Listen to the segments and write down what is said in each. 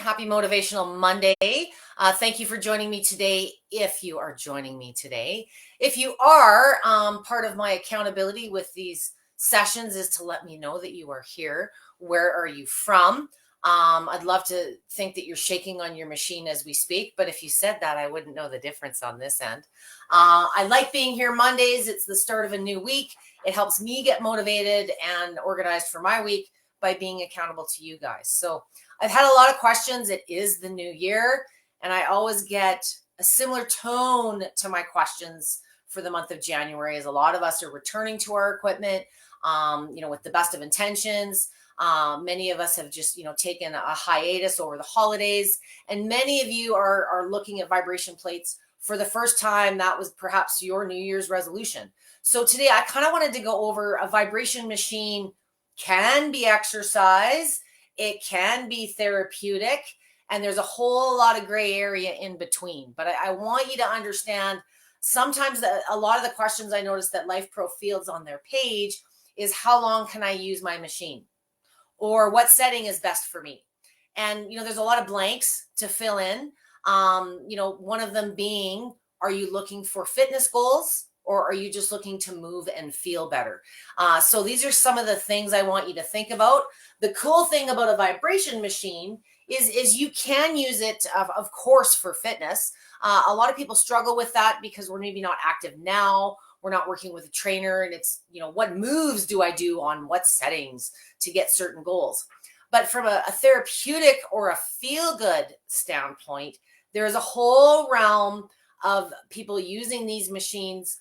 Happy Motivational Monday. Thank you for joining me today. If you are joining me today, if you are, part of my accountability with these sessions is to let me know that you are here. Where are you from? I'd love to think that you're shaking on your machine as we speak, but if you said that, I wouldn't know the difference on this end. I like being here Mondays. It's the start of a new week. It helps me get motivated and organized for my week by being accountable to you guys. So I've had a lot of questions. It is the new year, and I always get a similar tone to my questions for the month of January, as a lot of us are returning to our equipment, with the best of intentions. Many of us have just, taken a hiatus over the holidays, and many of you are looking at vibration plates for the first time. That was perhaps your New Year's resolution. So today I kind of wanted to go over a vibration machine can be exercise, it can be therapeutic, and there's a whole lot of gray area in between. But I want you to understand sometimes a lot of the questions I noticed that Life Pro fields on their page is how long can I use my machine? Or what setting is best for me? And, there's a lot of blanks to fill in. One of them being, are you looking for fitness goals? Or are you just looking to move and feel better? So these are some of the things I want you to think about. The cool thing about a vibration machine is you can use it, of course, for fitness. A lot of people struggle with that because we're maybe not active now. We're not working with a trainer, and it's, what moves do I do on what settings to get certain goals? But from a therapeutic or a feel-good standpoint, there is a whole realm of people using these machines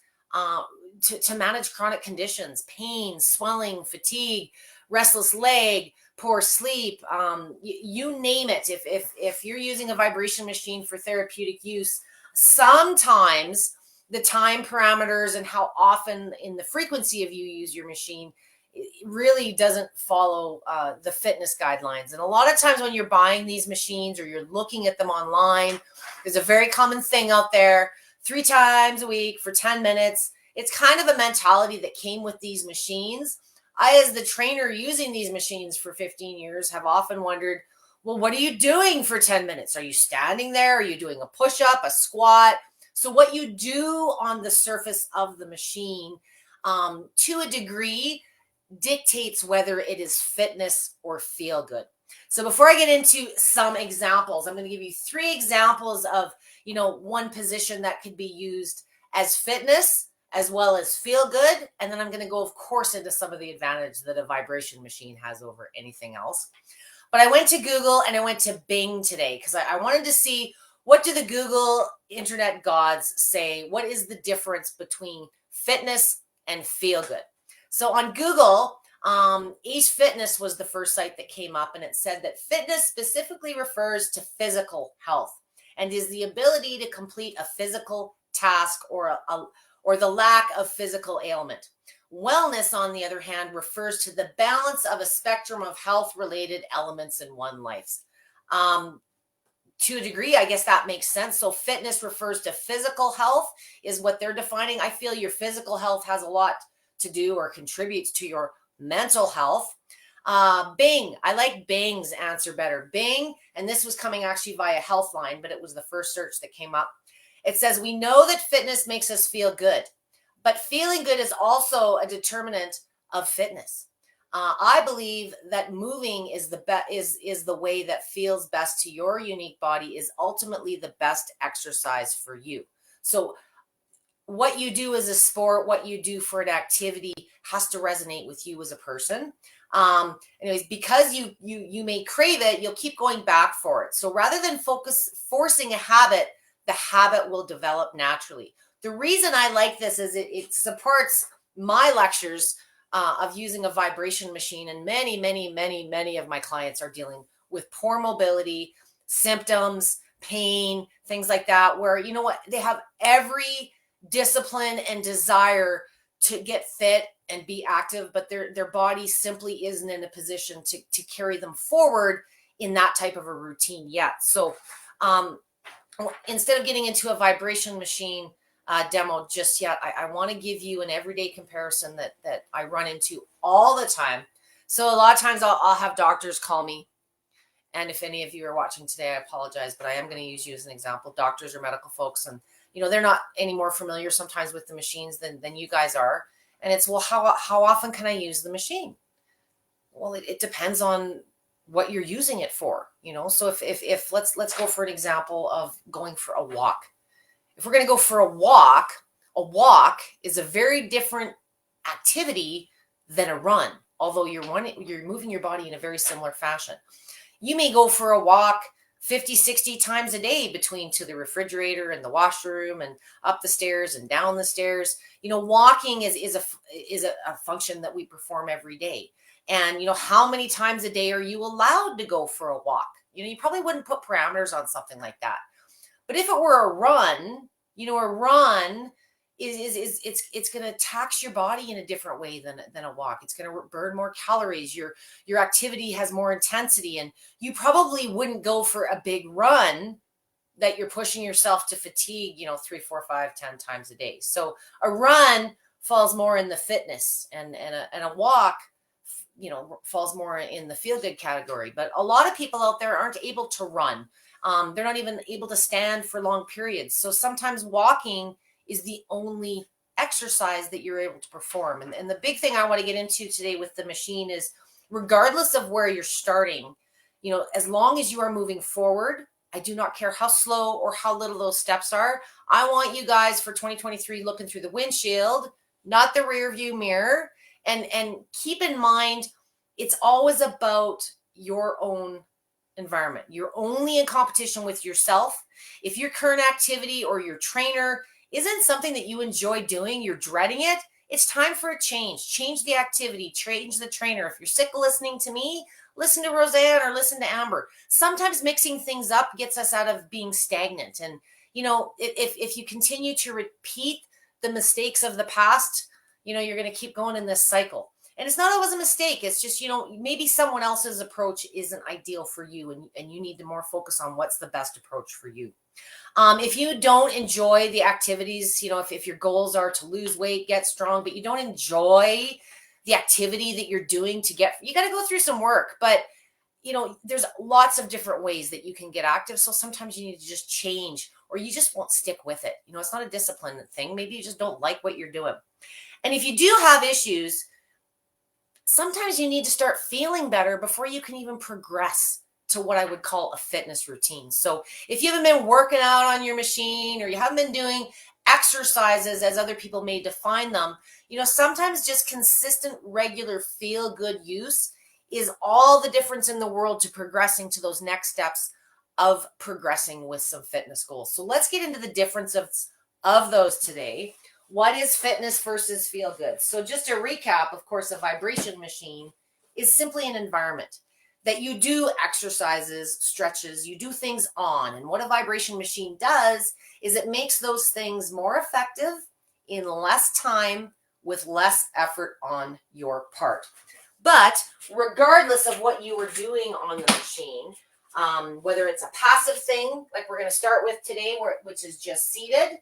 to manage chronic conditions, pain, swelling, fatigue, restless leg, poor sleep, you name it. If you're using a vibration machine for therapeutic use, sometimes the time parameters and how often in the frequency of you use your machine, it really doesn't follow the fitness guidelines. And a lot of times when you're buying these machines or you're looking at them online, there's a very common thing out there: 3 times a week for 10 minutes. It's kind of a mentality that came with these machines. I, as the trainer using these machines for 15 years, have often wondered, well, what are you doing for 10 minutes? Are you standing there? Are you doing a push-up, a squat? So what you do on the surface of the machine, to a degree, dictates whether it is fitness or feel good. So before I get into some examples, I'm going to give you 3 examples of, one position that could be used as fitness as well as feel good. And then I'm going to go, of course, into some of the advantage that a vibration machine has over anything else. But I went to Google and I went to Bing today because I wanted to see, what do the Google internet gods say? What is the difference between fitness and feel good? So on Google, Ace Fitness was the first site that came up, and it said that fitness specifically refers to physical health and is the ability to complete a physical task or the lack of physical ailment. Wellness, on the other hand, refers to the balance of a spectrum of health-related elements in one's life. To a degree, I guess that makes sense. So fitness refers to physical health is what they're defining. I feel your physical health has a lot to do or contributes to your mental health. Bing, I like Bing's answer better. Bing, and this was coming actually via Healthline, but it was the first search that came up. It says, we know that fitness makes us feel good, but feeling good is also a determinant of fitness. I believe that moving is the way that feels best to your unique body, is ultimately the best exercise for you. So what you do as a sport, what you do for an activity has to resonate with you as a person. Anyways, because you may crave it, you'll keep going back for it. So rather than forcing a habit, the habit will develop naturally. The reason I like this is it supports my lectures of using a vibration machine, and many of my clients are dealing with poor mobility, symptoms, pain, things like that, where, they have every discipline and desire to get fit and be active, but their body simply isn't in a position to carry them forward in that type of a routine yet. So instead of getting into a vibration machine demo just yet, I want to give you an everyday comparison that I run into all the time. So a lot of times I'll have doctors call me And if any of you are watching today, I apologize, but I am going to use you as an example. Doctors or medical folks, and they're not any more familiar sometimes with the machines than you guys are. And it's, well, how often can I use the machine? Well, it depends on what you're using it for. So if let's go for an example of going for a walk. If we're going to go for a walk is a very different activity than a run, although you're moving your body in a very similar fashion. You may go for a walk 50, 60 times a day between to the refrigerator and the washroom and up the stairs and down the stairs. Walking is a function that we perform every day. And how many times a day are you allowed to go for a walk? You probably wouldn't put parameters on something like that. But if it were a run, a run it's going to tax your body in a different way than a walk. It's going to burn more calories. Your activity has more intensity, and you probably wouldn't go for a big run that you're pushing yourself to fatigue, 3, 4, 5, 10 times a day. So a run falls more in the fitness, and a walk, falls more in the feel good category. But a lot of people out there aren't able to run. They're not even able to stand for long periods. So sometimes walking is the only exercise that you're able to perform. And the big thing I want to get into today with the machine is, regardless of where you're starting, as long as you are moving forward, I do not care how slow or how little those steps are. I want you guys for 2023 looking through the windshield, not the rear view mirror. And keep in mind, it's always about your own environment. You're only in competition with yourself. If your current activity or your trainer isn't something that you enjoy doing, you're dreading it, it's time for a change. Change the activity, change the trainer. If you're sick of listening to me, listen to Roseanne or listen to Amber. Sometimes mixing things up gets us out of being stagnant. And, if you continue to repeat the mistakes of the past, you're going to keep going in this cycle. And it's not always a mistake. It's just, maybe someone else's approach isn't ideal for you, and you need to more focus on what's the best approach for you. If you don't enjoy the activities, if your goals are to lose weight, get strong, but you don't enjoy the activity that you're doing you got to go through some work. But, there's lots of different ways that you can get active. So sometimes you need to just change, or you just won't stick with it. It's not a discipline thing. Maybe you just don't like what you're doing. And if you do have issues, sometimes you need to start feeling better before you can even progress to what I would call a fitness routine. So if you haven't been working out on your machine, or you haven't been doing exercises as other people may define them, sometimes just consistent, regular, feel good use is all the difference in the world to progressing to those next steps of progressing with some fitness goals. So let's get into the difference of those today. What is fitness versus feel good? So just to recap, of course, a vibration machine is simply an environment that you do exercises, stretches, you do things on. And what a vibration machine does is it makes those things more effective in less time with less effort on your part. But regardless of what you were doing on the machine, whether it's a passive thing, like we're going to start with today, which is just seated,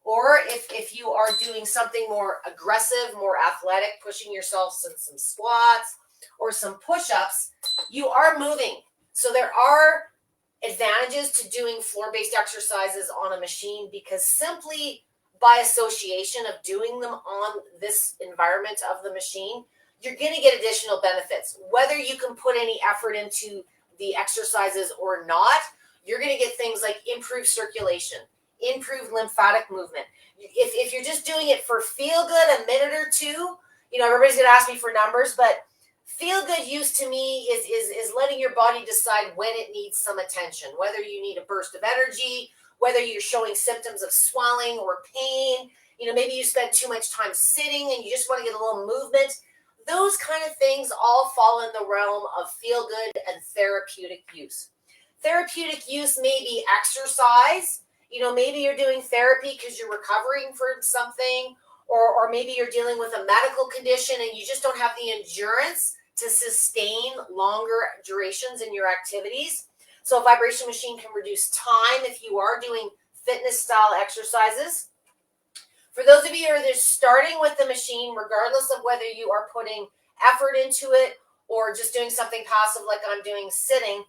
or if you are doing something more aggressive, more athletic, pushing yourself in some squats or some push-ups, you are moving. So there are advantages to doing floor-based exercises on a machine, because simply by association of doing them on this environment of the machine, you're going to get additional benefits. Whether you can put any effort into the exercises or not, you're going to get things like improved circulation, improved lymphatic movement. If you're just doing it for feel good, a minute or two, everybody's going to ask me for numbers, but feel good use to me is letting your body decide when it needs some attention, whether you need a burst of energy, whether you're showing symptoms of swelling or pain, maybe you spend too much time sitting and you just want to get a little movement. Those kind of things all fall in the realm of feel good and therapeutic use. Therapeutic use may be exercise. Maybe you're doing therapy because you're recovering from something, or maybe you're dealing with a medical condition and you just don't have the endurance to sustain longer durations in your activities. So a vibration machine can reduce time if you are doing fitness style exercises. For those of you who are just starting with the machine, regardless of whether you are putting effort into it or just doing something passive like I'm doing sitting,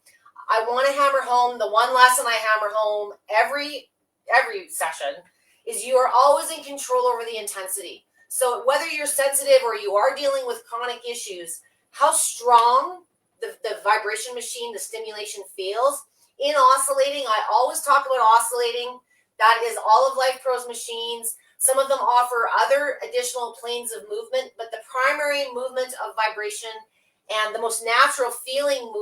I want to hammer home, the one lesson I hammer home every session is you are always in control over the intensity. So whether you're sensitive or you are dealing with chronic issues, how strong the vibration machine, the stimulation feels in oscillating. I always talk about oscillating. That is all of Life Pro's machines. Some of them offer other additional planes of movement, but the primary movement of vibration and the most natural feeling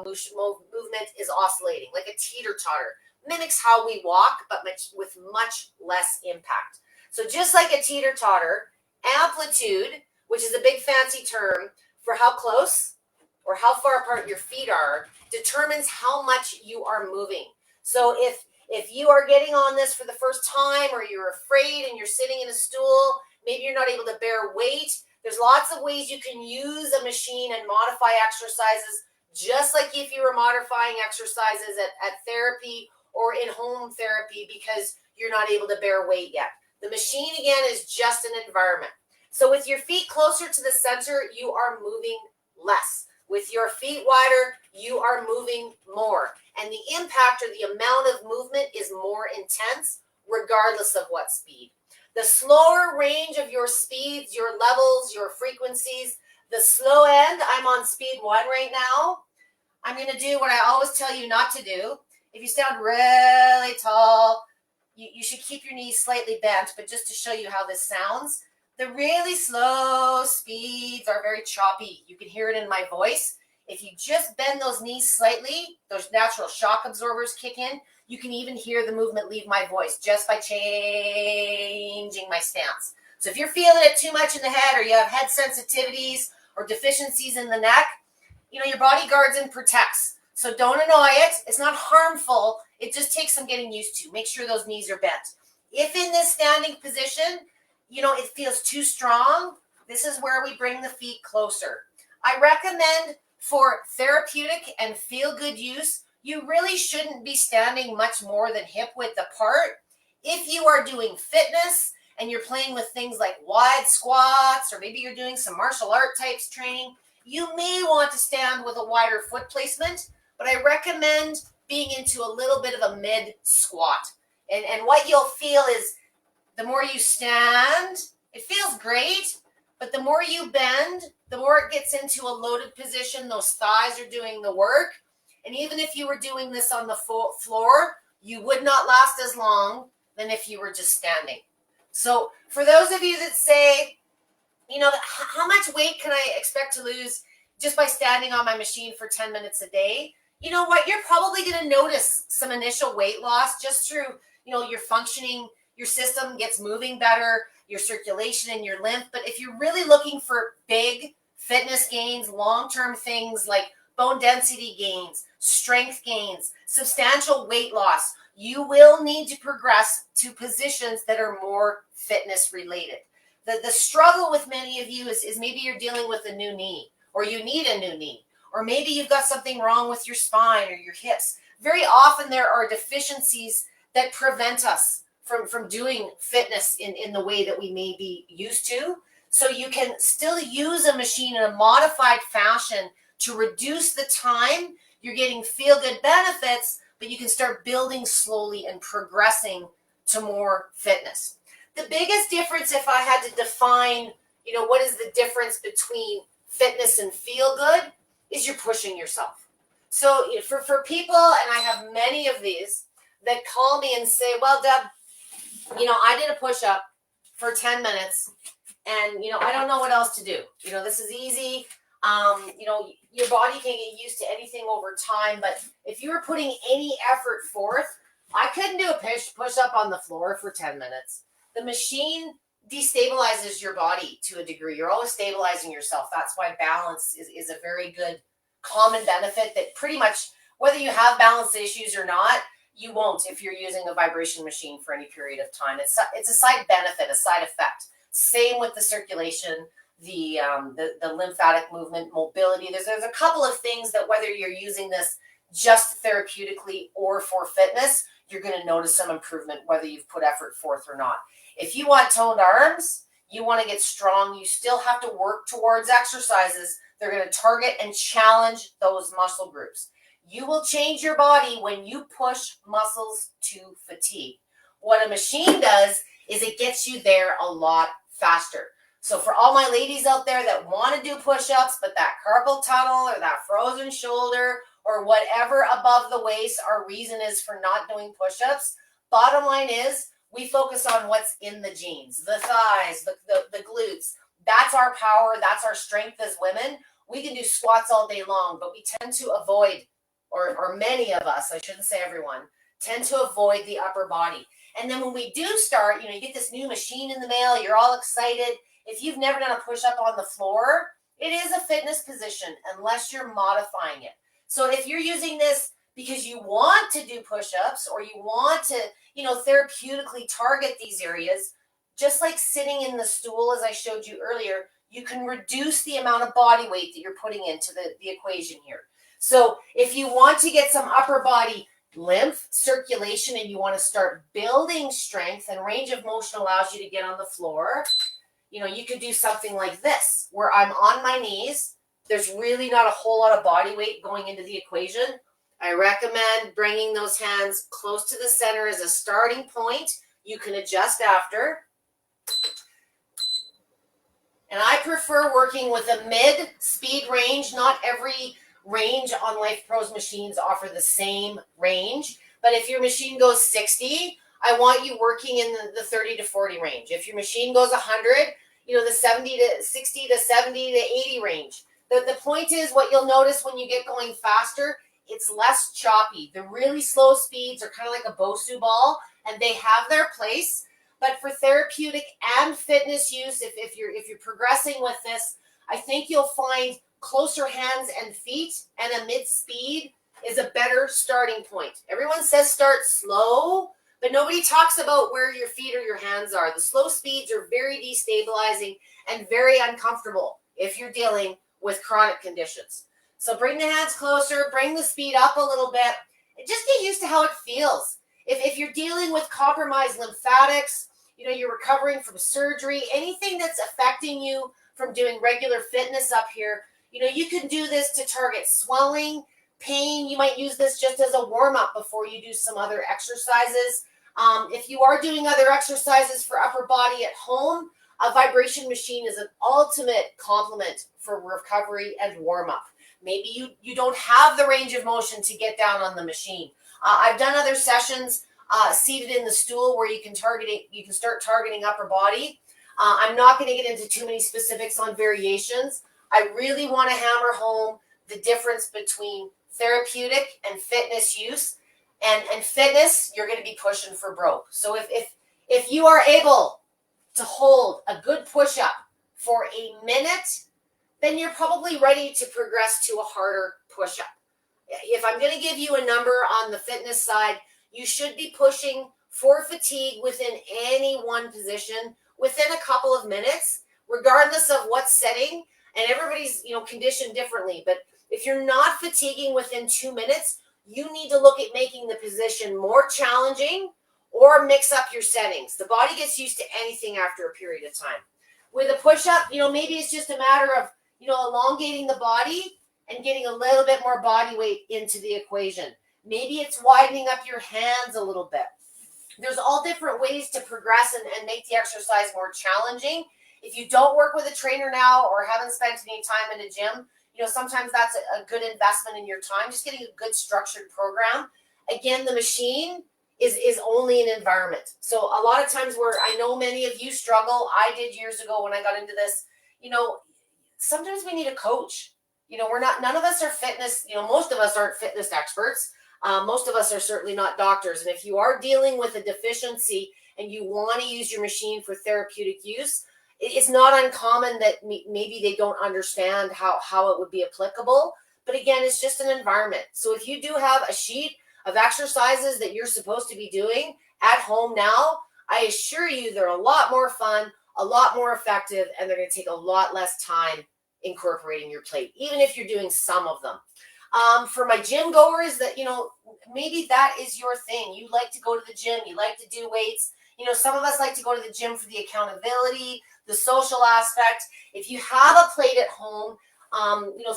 movement is oscillating, like a teeter-totter. Mimics how we walk, but with much less impact. So just like a teeter-totter, amplitude, which is a big fancy term for how close or how far apart your feet are, determines how much you are moving. So if you are getting on this for the first time, or you're afraid and you're sitting in a stool, maybe you're not able to bear weight, there's lots of ways you can use a machine and modify exercises, just like if you were modifying exercises at therapy or in home therapy because you're not able to bear weight yet. The machine, again, is just an environment. So with your feet closer to the center, you are moving less. With your feet wider, you are moving more. And the impact or the amount of movement is more intense, regardless of what speed. The slower range of your speeds, your levels, your frequencies, the slow end, I'm on speed 1 right now. I'm going to do what I always tell you not to do. If you sound really tall, you should keep your knees slightly bent, but just to show you how this sounds, the really slow speeds are very choppy. You can hear it in my voice. If you just bend those knees slightly, those natural shock absorbers kick in. You can even hear the movement leave my voice just by changing my stance. So if you're feeling it too much in the head, or you have head sensitivities or deficiencies in the neck, your body guards and protects. So don't annoy it. It's not harmful. It just takes some getting used to. Make sure those knees are bent. If in this standing position, it feels too strong, this is where we bring the feet closer. I recommend for therapeutic and feel-good use, you really shouldn't be standing much more than hip width apart. If you are doing fitness and you're playing with things like wide squats, or maybe you're doing some martial art types training, you may want to stand with a wider foot placement, but I recommend being into a little bit of a mid squat. And what you'll feel is the more you stand, it feels great, but the more you bend, the more it gets into a loaded position. Those thighs are doing the work. And even if you were doing this on the floor, you would not last as long than if you were just standing. So for those of you that say, how much weight can I expect to lose just by standing on my machine for 10 minutes a day? You know what? You're probably going to notice some initial weight loss just through, your functioning. Your system gets moving better, your circulation and your lymph. But if you're really looking for big fitness gains, long-term things like bone density gains, strength gains, substantial weight loss, you will need to progress to positions that are more fitness related. The struggle with many of you is maybe you're dealing with a new knee, or you need a new knee, or maybe you've got something wrong with your spine or your hips. Very often there are deficiencies that prevent us from doing fitness in the way that we may be used to. So you can still use a machine in a modified fashion to reduce the time. You're getting feel-good benefits, but you can start building slowly and progressing to more fitness. The biggest difference, if I had to define, what is the difference between fitness and feel-good, is you're pushing yourself. So for people, and I have many of these, that call me and say, well, Deb, I did a push-up for 10 minutes and, I don't know what else to do. This is easy. Your body can get used to anything over time, but if you were putting any effort forth, I couldn't do a push-up on the floor for 10 minutes. The machine destabilizes your body to a degree. You're always stabilizing yourself. That's why balance is a very good common benefit that pretty much, whether you have balance issues or not, you won't if you're using a vibration machine for any period of time. It's a side benefit, a side effect. Same with the circulation, the lymphatic movement, mobility. There's a couple of things that whether you're using this just therapeutically or for fitness, you're going to notice some improvement whether you've put effort forth or not. If you want toned arms, you want to get strong, you still have to work towards exercises. They're going to target and challenge those muscle groups. You will change your body when you push muscles to fatigue. What a machine does is it gets you there a lot faster. So for all my ladies out there that want to do push-ups, but that carpal tunnel or that frozen shoulder or whatever above the waist our reason is for not doing push-ups, bottom line is we focus on what's in the jeans, the thighs, the glutes. That's our power. That's our strength as women. We can do squats all day long, but we tend to avoid, or many of us, I shouldn't say everyone, tend to avoid the upper body. And then when we do start, you get this new machine in the mail, you're all excited. If you've never done a push-up on the floor, it is a fitness position unless you're modifying it. So if you're using this because you want to do push-ups or you want to, therapeutically target these areas, just like sitting in the stool, as I showed you earlier, you can reduce the amount of body weight that you're putting into the equation here. So if you want to get some upper body lymph circulation and you want to start building strength, and range of motion allows you to get on the floor, you could do something like this, where I'm on my knees. There's really not a whole lot of body weight going into the equation. I recommend bringing those hands close to the center as a starting point. You can adjust after. And I prefer working with a mid-speed range. Not every range on Life Pro's machines offer the same range. But if your machine goes 60, I want you working in the 30 to 40 range. If your machine goes 100, the 70 to 60 to 70 to 80 range. The point is, what you'll notice when you get going faster, it's less choppy. The really slow speeds are kind of like a Bosu ball, and they have their place. But for therapeutic and fitness use, if you're progressing with this, I think you'll find closer hands and feet and a mid-speed is a better starting point. Everyone says start slow, but nobody talks about where your feet or your hands are. The slow speeds are very destabilizing and very uncomfortable if you're dealing with chronic conditions. So bring the hands closer, bring the speed up a little bit, and just get used to how it feels. If you're dealing with compromised lymphatics, you're recovering from surgery, anything that's affecting you from doing regular fitness up here, you can do this to target swelling, pain. You might use this just as a warm-up before you do some other exercises. If you are doing other exercises for upper body at home, a vibration machine is an ultimate complement for recovery and warm-up. Maybe you don't have the range of motion to get down on the machine. I've done other sessions seated in the stool where you can start targeting upper body. I'm not going to get into too many specifics on variations. I really want to hammer home the difference between therapeutic and fitness use. And fitness, you're going to be pushing for broke. So if you are able to hold a good push-up for a minute, then you're probably ready to progress to a harder push-up. If I'm going to give you a number on the fitness side, you should be pushing for fatigue within any one position within a couple of minutes, regardless of what setting. And everybody's conditioned differently. But if you're not fatiguing within 2 minutes, you need to look at making the position more challenging or mix up your settings. The body gets used to anything after a period of time. With a push-up, maybe it's just a matter of elongating the body and getting a little bit more body weight into the equation. Maybe it's widening up your hands a little bit. There's all different ways to progress and make the exercise more challenging. If you don't work with a trainer now or haven't spent any time in a gym, sometimes that's a good investment in your time, just getting a good structured program. Again, the machine is only an environment. So a lot of times where I know many of you struggle, I did years ago when I got into this, sometimes we need a coach. None of us are fitness, most of us aren't fitness experts. Most of us are certainly not doctors. And if you are dealing with a deficiency and you want to use your machine for therapeutic use, it's not uncommon that maybe they don't understand how it would be applicable. But again, it's just an environment. So if you do have a sheet of exercises that you're supposed to be doing at home now, I assure you they're a lot more fun, a lot more effective, and they're going to take a lot less time incorporating your plate, even if you're doing some of them. For my gym goers that, maybe that is your thing. You like to go to the gym. You like to do weights. Some of us like to go to the gym for the accountability, the social aspect. If you have a plate at home,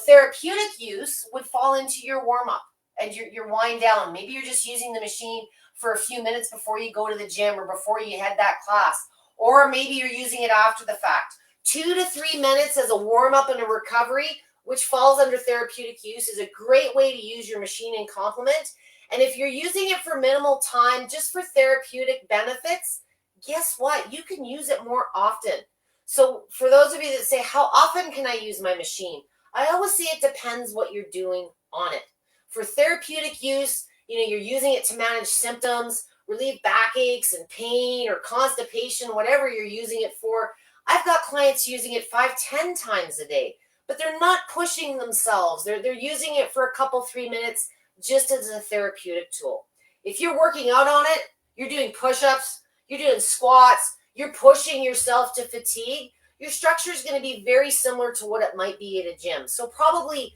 therapeutic use would fall into your warm-up. and you're wind down. Maybe you're just using the machine for a few minutes before you go to the gym or before you head that class, or maybe you're using it after the fact. 2 to 3 minutes as a warm up and a recovery, which falls under therapeutic use, is a great way to use your machine in complement. And if you're using it for minimal time, just for therapeutic benefits, guess what? You can use it more often. So for those of you that say, how often can I use my machine? I always say it depends what you're doing on it. For therapeutic use, you're using it to manage symptoms, relieve backaches and pain or constipation, whatever you're using it for. I've got clients using it 5-10 times a day, but they're not pushing themselves. They're using it for a couple, 3 minutes just as a therapeutic tool. If you're working out on it, you're doing push-ups, you're doing squats, you're pushing yourself to fatigue, your structure is going to be very similar to what it might be at a gym. So probably,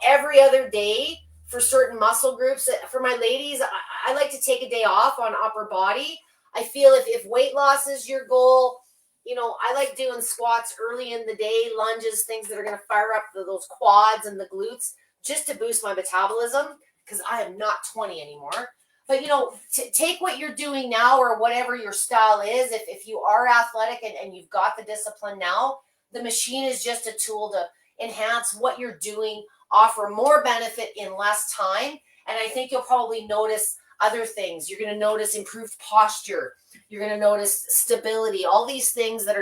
every other day for certain muscle groups. For my ladies, I like to take a day off on upper body. I feel if weight loss is your goal, I like doing squats early in the day, lunges, things that are going to fire up those quads and the glutes just to boost my metabolism, because I am not 20 anymore. But, take what you're doing now or whatever your style is. If you are athletic and you've got the discipline now, the machine is just a tool to enhance what you're doing, offer more benefit in less time. And I think you'll probably notice other things. You're going to notice improved posture. You're going to notice stability, all these things that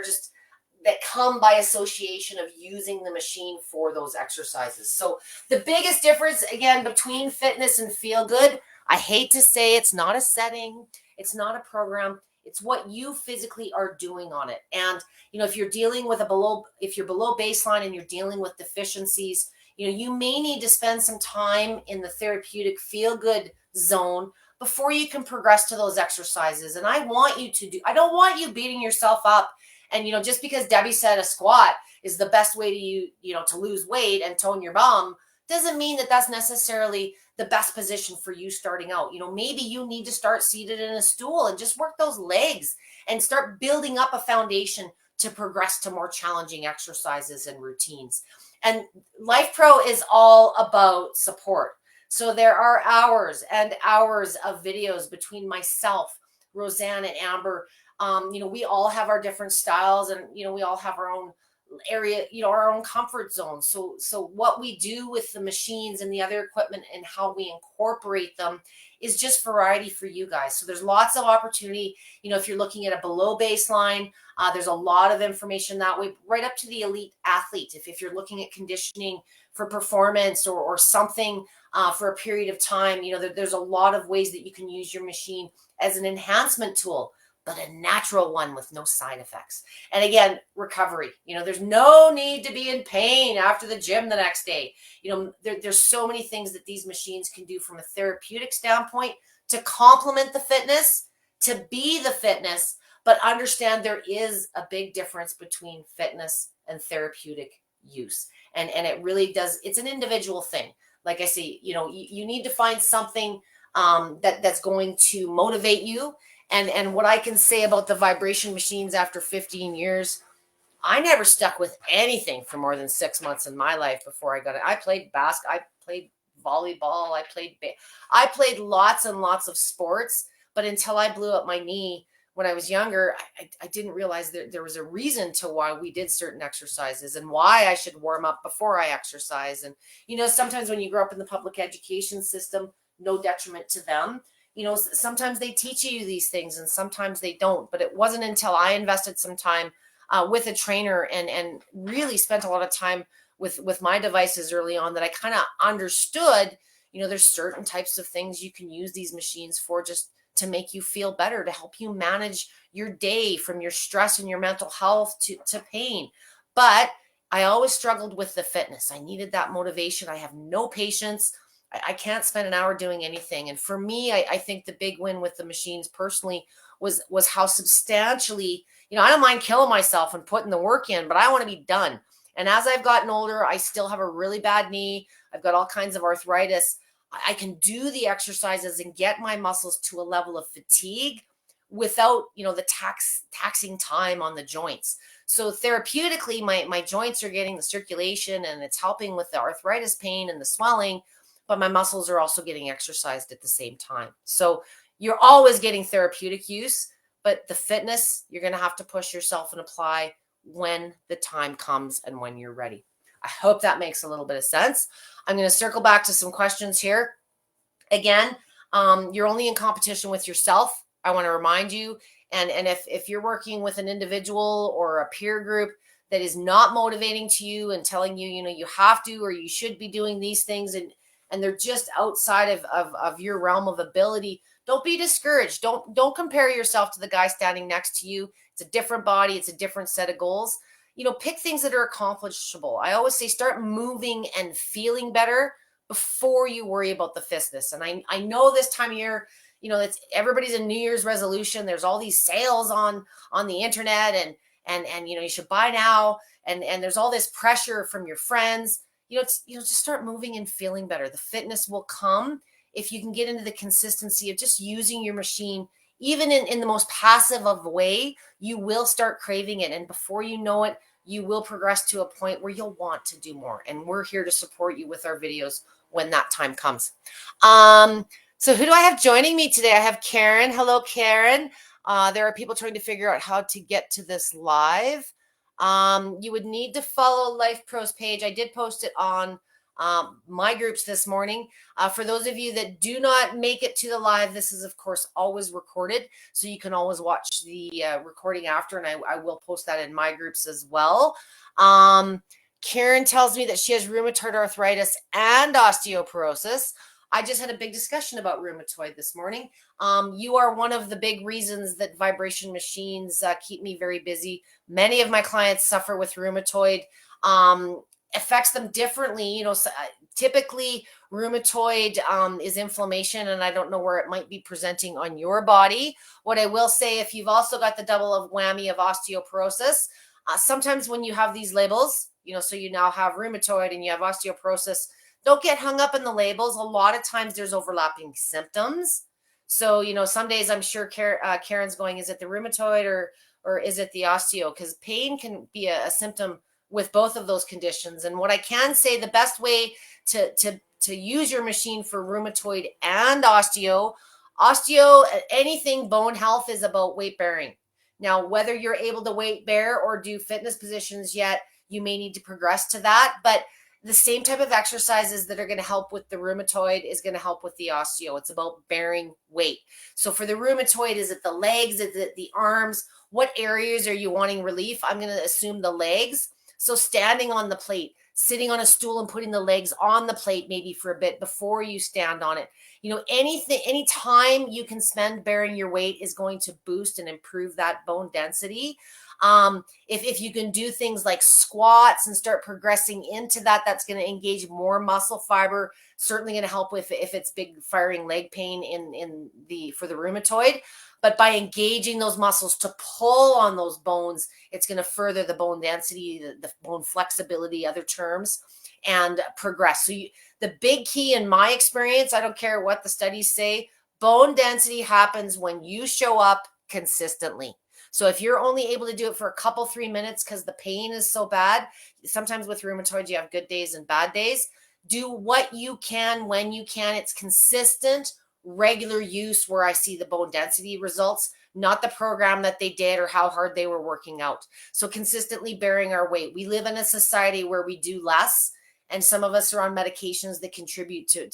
come by association of using the machine for those exercises. So the biggest difference, again, between fitness and feel good, I hate to say it's not a setting, it's not a program, it's what you physically are doing on it. And, if you're dealing with if you're below baseline and you're dealing with deficiencies, you may need to spend some time in the therapeutic feel good zone before you can progress to those exercises. And I don't want you beating yourself up. And, just because Debbie said a squat is the best way to lose weight and tone your bum, doesn't mean that that's necessarily the best position for you starting out. Maybe you need to start seated in a stool and just work those legs and start building up a foundation to progress to more challenging exercises and routines. And Life Pro is all about support. So there are hours and hours of videos between myself, Roseanne, and Amber. We all have our different styles, and we all have our own area, our own comfort zone. So what we do with the machines and the other equipment and how we incorporate them is just variety for you guys. So there's lots of opportunity. If you're looking at a below baseline, there's a lot of information that way, right up to the elite athlete. If you're looking at conditioning for performance or something for a period of time, there's a lot of ways that you can use your machine as an enhancement tool, but a natural one with no side effects. And again, recovery. There's no need to be in pain after the gym the next day. There's so many things that these machines can do from a therapeutic standpoint to complement the fitness, to be the fitness, but understand there is a big difference between fitness and therapeutic use. And it really does, it's an individual thing. Like I say, you need to find something that's going to motivate you. And what I can say about the vibration machines after 15 years, I never stuck with anything for more than 6 months in my life before I got it. I played basketball, I played volleyball, I played lots and lots of sports, but until I blew up my knee when I was younger, I didn't realize that there was a reason to why we did certain exercises and why I should warm up before I exercise. And, sometimes when you grow up in the public education system, no detriment to them, sometimes they teach you these things and sometimes they don't. But it wasn't until I invested some time with a trainer and really spent a lot of time with my devices early on that I kind of understood, there's certain types of things you can use these machines for, just to make you feel better, to help you manage your day from your stress and your mental health to pain. But I always struggled with the fitness. I needed that motivation. I have no patience. I can't spend an hour doing anything. And for me, I think the big win with the machines personally was how substantially, I don't mind killing myself and putting the work in, but I want to be done. And as I've gotten older, I still have a really bad knee. I've got all kinds of arthritis. I can do the exercises and get my muscles to a level of fatigue without, the taxing time on the joints. So therapeutically, my joints are getting the circulation and it's helping with the arthritis pain and the swelling, but my muscles are also getting exercised at the same time. So you're always getting therapeutic use, but the fitness, you're going to have to push yourself and apply when the time comes and when you're ready. I hope that makes a little bit of sense. I'm going to circle back to some questions here. Again, you're only in competition with yourself. I want to remind you. And if you're working with an individual or a peer group that is not motivating to you and telling you, you have to or you should be doing these things, and they're just outside of your realm of ability, don't be discouraged. Don't compare yourself to the guy standing next to you. It's a different body. It's a different set of goals. Pick things that are accomplishable. I always say start moving and feeling better before you worry about the fitness. And I know this time of year, it's everybody's a New Year's resolution. There's all these sales on the internet and you should buy now. And there's all this pressure from your friends. Just start moving and feeling better. The fitness will come if you can get into the consistency of just using your machine, even in the most passive of way. You will start craving it. And before you know it, you will progress to a point where you'll want to do more. And we're here to support you with our videos when that time comes. So who do I have joining me today? I have Karen. Hello, Karen. There are people trying to figure out how to get to this live. You would need to follow Life Pros page. I did post it on my groups this morning. For those of you that do not make it to the live, this is of course always recorded, so you can always watch the recording after, and I will post that in my groups as well. Karen tells me that she has rheumatoid arthritis and osteoporosis. I just had a big discussion about rheumatoid this morning. You are one of the big reasons that vibration machines keep me very busy. Many of my clients suffer with rheumatoid. Affects them differently. Typically rheumatoid is inflammation, and I don't know where it might be presenting on your body. What I will say, if you've also got the double of whammy of osteoporosis, sometimes when you have these labels, so you now have rheumatoid and you have osteoporosis, don't get hung up in the labels. A lot of times there's overlapping symptoms. So, some days I'm sure Karen's going, is it the rheumatoid or is it the osteo? Because pain can be a symptom with both of those conditions. And what I can say, the best way to use your machine for rheumatoid and osteo, anything bone health is about weight bearing. Now, whether you're able to weight bear or do fitness positions yet, you may need to progress to that. But the same type of exercises that are going to help with the rheumatoid is going to help with the osteo. It's about bearing weight. So for the rheumatoid, is it the legs? Is it the arms? What areas are you wanting relief? I'm going to assume the legs. So standing on the plate, sitting on a stool and putting the legs on the plate maybe for a bit before you stand on it. Any time you can spend bearing your weight is going to boost and improve that bone density. If you can do things like squats and start progressing into that, that's going to engage more muscle fiber. Certainly going to help with if it's big firing leg pain for the rheumatoid. But by engaging those muscles to pull on those bones, it's going to further the bone density, the bone flexibility, other terms, and progress. So the big key in my experience, I don't care what the studies say, bone density happens when you show up consistently. So if you're only able to do it for a couple, 3 minutes because the pain is so bad, sometimes with rheumatoid, you have good days and bad days. Do what you can when you can. It's consistent, regular use where I see the bone density results, not the program that they did or how hard they were working out. So consistently bearing our weight. We live in a society where we do less, and some of us are on medications that contribute to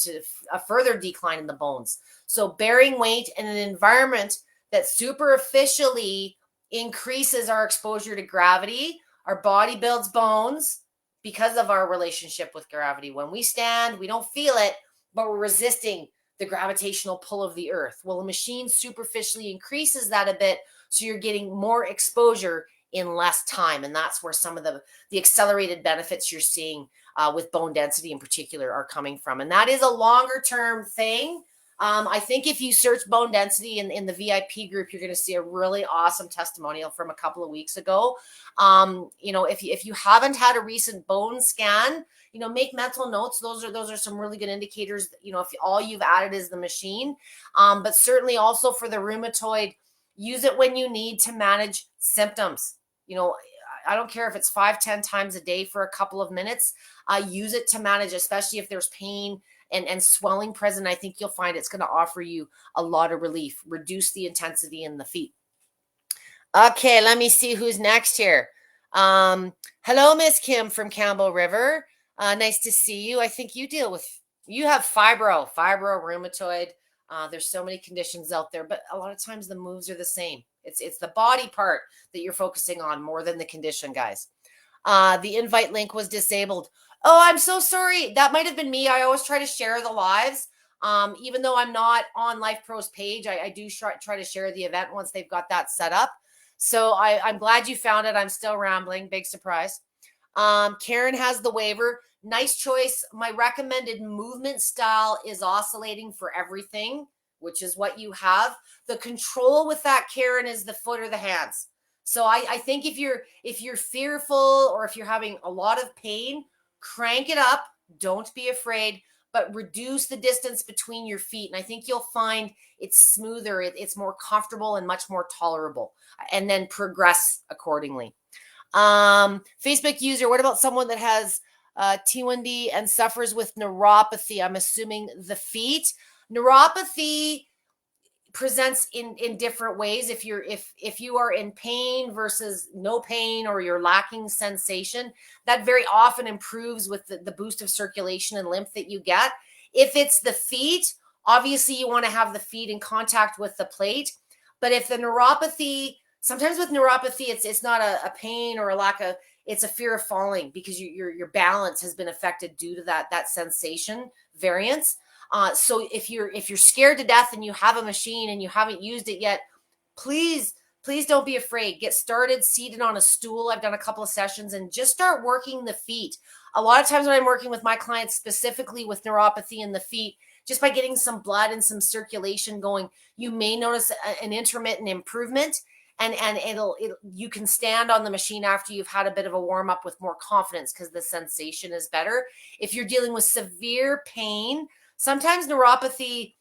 a further decline in the bones. So bearing weight in an environment that superficially increases our exposure to gravity. Our body builds bones because of our relationship with gravity. When we stand, we don't feel it, but we're resisting the gravitational pull of the earth. Well, a machine superficially increases that a bit, so you're getting more exposure in less time. And that's where some of the accelerated benefits you're seeing with bone density in particular are coming from. And that is a longer term thing. I think if you search bone density in the VIP group, you're going to see a really awesome testimonial from a couple of weeks ago. If you haven't had a recent bone scan, make mental notes. Those are some really good indicators. If all you've added is the machine, but certainly also for the rheumatoid, use it when you need to manage symptoms. I don't care if it's 5-10 times a day for a couple of minutes. Use it to manage, especially if there's pain and swelling present, I think you'll find it's going to offer you a lot of relief, reduce the intensity in the feet. Okay, let me see who's next here. Hello, Miss Kim from Campbell River. Nice to see you. I think you have fibro rheumatoid. There's so many conditions out there, but a lot of times the moves are the same. It's the body part that you're focusing on more than the condition, guys. The invite link was disabled. Oh, I'm so sorry. That might have been me. I always try to share the lives. Even though I'm not on Life Pro's page, I do try to share the event once they've got that set up. So I'm glad you found it. I'm still rambling. Big surprise. Karen has the waiver. Nice choice. My recommended movement style is oscillating for everything, which is what you have. The control with that, Karen, is the foot or the hands. So I think if you're fearful or if you're having a lot of pain, crank it up. Don't be afraid, but reduce the distance between your feet. And I think you'll find it's smoother, it's more comfortable and much more tolerable. And then progress accordingly. Facebook user, what about someone that has T1D and suffers with neuropathy? I'm assuming the feet. Neuropathy presents in different ways. If you are in pain versus no pain, or you're lacking sensation, that very often improves with the boost of circulation and lymph that you get. If it's the feet, obviously you want to have the feet in contact with the plate. But if the neuropathy, sometimes with neuropathy, it's not a pain or a lack of, it's a fear of falling because your balance has been affected due to that sensation variance. So if you're scared to death and you have a machine and you haven't used it yet, please don't be afraid. Get started seated on a stool. I've done a couple of sessions and just start working the feet. A lot of times when I'm working with my clients specifically with neuropathy in the feet, just by getting some blood and some circulation going, you may notice an intermittent improvement. And you can stand on the machine after you've had a bit of a warm up with more confidence because the sensation is better. If you're dealing with severe pain, sometimes neuropathy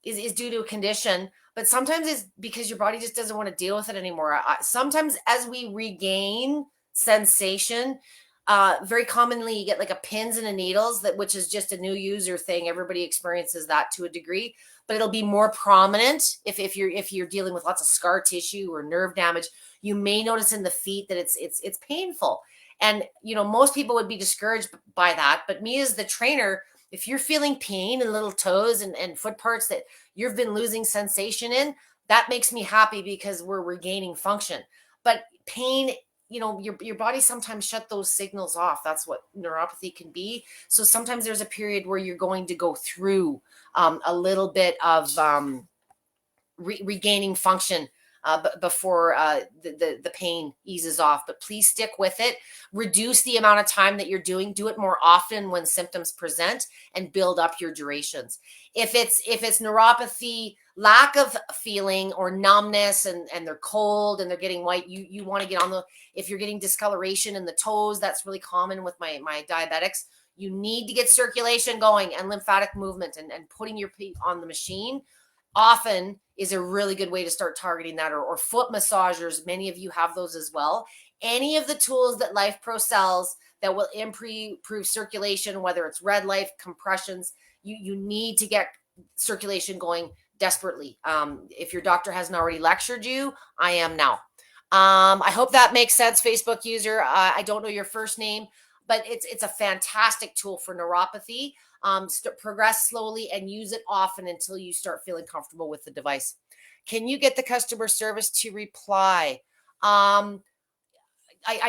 is due to a condition, but sometimes it's because your body just doesn't want to deal with it anymore. Sometimes as we regain sensation, very commonly you get like a pins and a needles, which is just a new user thing. Everybody experiences that to a degree, but it'll be more prominent if you're dealing with lots of scar tissue or nerve damage. You may notice in the feet that it's painful, and most people would be discouraged by that. But me as the trainer, if you're feeling pain in little toes and foot parts that you've been losing sensation in, that makes me happy because we're regaining function. But pain, your body sometimes shut those signals off. That's what neuropathy can be. So sometimes there's a period where you're going to go through a little bit of regaining function before the pain eases off. But please stick with it. Reduce the amount of time that you're do it more often when symptoms present, and build up your durations. If it's neuropathy, lack of feeling or numbness, and they're cold and they're getting white, you want to get on if you're getting discoloration in the toes, that's really common with my diabetics. You need to get circulation going and lymphatic movement, and putting your feet on the machine often is a really good way to start targeting that, or foot massagers. Many of you have those as well. Any of the tools that Life Pro sells that will improve circulation, whether it's red life, compressions, you need to get circulation going desperately. If your doctor hasn't already lectured you, I am now. I hope that makes sense, Facebook user. I don't know your first name, but it's a fantastic tool for neuropathy. Progress slowly and use it often until you start feeling comfortable with the device. Can you get the customer service to reply? I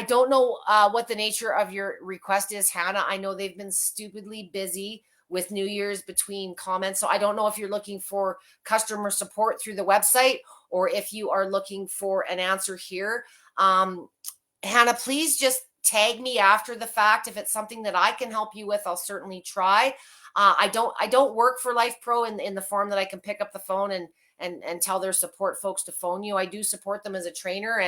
don't know what the nature of your request is, Hannah. I know they've been stupidly busy with New Year's between comments. So I don't know if you're looking for customer support through the website or if you are looking for an answer here. Hannah, please just tag me after the fact. If it's something that I can help you with, I'll certainly try. I don't work for Life Pro in the form that I can pick up the phone and tell their support folks to phone you. I do support them as a trainer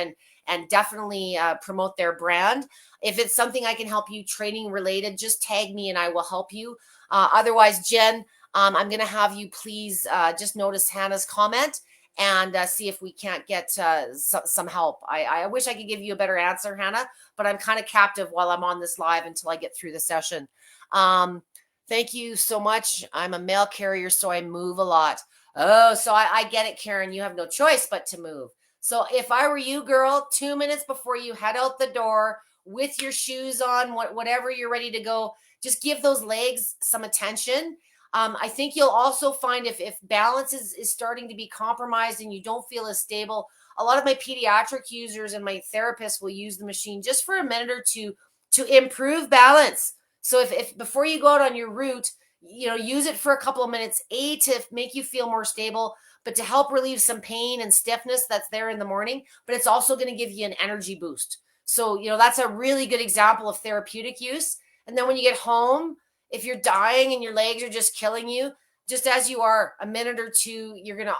and definitely promote their brand. If it's something I can help you training related, just tag me and I will help you. Otherwise, Jen, I'm going to have you please just notice Hannah's comment and see if we can't get some help. I wish I could give you a better answer, Hannah, but I'm kind of captive while I'm on this live until I get through the session. Thank you so much. I'm a mail carrier, so I move a lot. Oh, so I get it, Karen. You have no choice but to move. So if I were you, girl, 2 minutes before you head out the door with your shoes on, whatever you're ready to go, just give those legs some attention. I think you'll also find if balance is starting to be compromised and you don't feel as stable, a lot of my pediatric users and my therapists will use the machine just for a minute or two to improve balance. So if before you go out on your route, use it for a couple of minutes, to make you feel more stable, but to help relieve some pain and stiffness that's there in the morning. But it's also going to give you an energy boost. So, that's a really good example of therapeutic use. And then when you get home, if you're dying and your legs are just killing you, just as you are, a minute or two, you're going to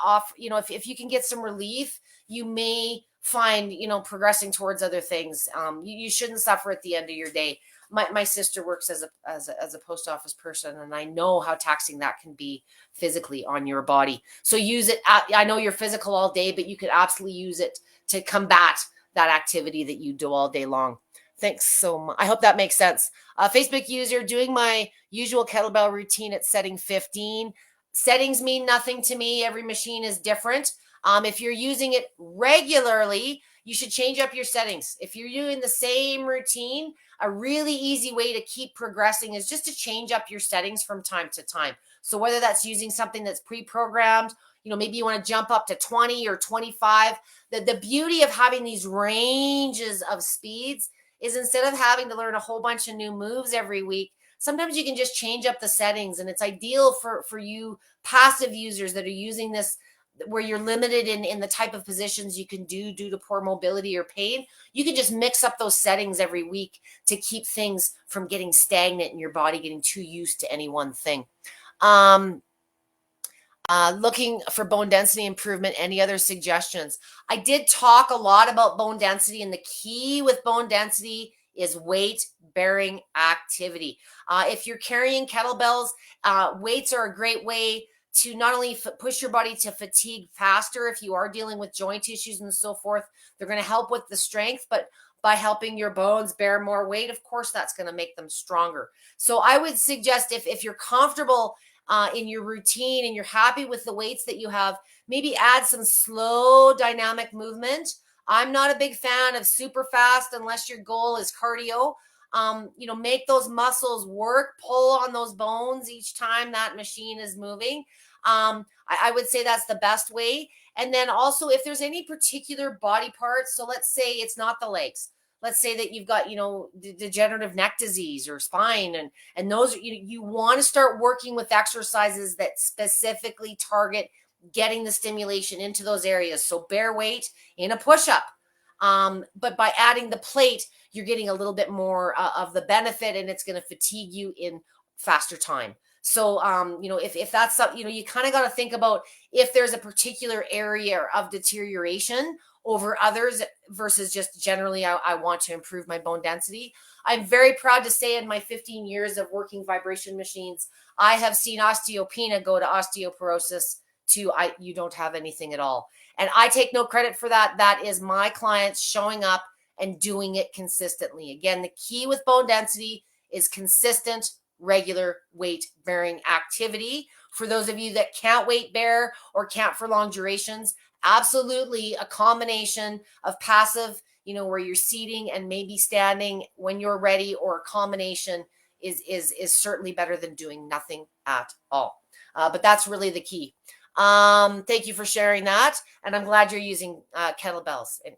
if you can get some relief, you may find, progressing towards other things. You shouldn't suffer at the end of your day. My sister works as a post office person, and I know how taxing that can be physically on your body. So use it. I know you're physical all day, but you could absolutely use it to combat that activity that you do all day long. Thanks so much. I hope that makes sense. Facebook user, doing my usual kettlebell routine at setting 15. Settings mean nothing to me. Every machine is different. If you're using it regularly, you should change up your settings. If you're doing the same routine, a really easy way to keep progressing is just to change up your settings from time to time. So whether that's using something that's pre-programmed, maybe you want to jump up to 20 or 25. The beauty of having these ranges of speeds is instead of having to learn a whole bunch of new moves every week, sometimes you can just change up the settings, and it's ideal for you passive users that are using this where you're limited in the type of positions you can do due to poor mobility or pain. You can just mix up those settings every week to keep things from getting stagnant and your body getting too used to any one thing. Looking for bone density improvement. Any other suggestions? I did talk a lot about bone density, and the key with bone density is weight bearing activity. If you're carrying kettlebells, weights are a great way to not only push your body to fatigue faster if you are dealing with joint issues and so forth. They're going to help with the strength, but by helping your bones bear more weight, of course, that's going to make them stronger. So I would suggest if you're comfortable in your routine and you're happy with the weights that you have, maybe add some slow dynamic movement. I'm not a big fan of super fast unless your goal is cardio. Make those muscles work, pull on those bones each time that machine is moving. I would say that's the best way. And then also, if there's any particular body parts, so let's say it's not the legs. Let's say that you've got, degenerative neck disease or spine, and those, you want to start working with exercises that specifically target getting the stimulation into those areas. So bear weight in a push-up. But by adding the plate, you're getting a little bit more of the benefit, and it's going to fatigue you in faster time. So, if that's something, you kind of got to think about if there's a particular area of deterioration over others versus just generally, I want to improve my bone density. I'm very proud to say in my 15 years of working vibration machines, I have seen osteopenia go to osteoporosis to you don't have anything at all. And I take no credit for that. That is my clients showing up and doing it consistently. Again, the key with bone density is consistent, regular weight bearing activity. For those of you that can't weight bear or can't for long durations, absolutely a combination of passive, where you're seating and maybe standing when you're ready, or a combination is certainly better than doing nothing at all. But that's really the key. Thank you for sharing that. And I'm glad you're using kettlebells. And,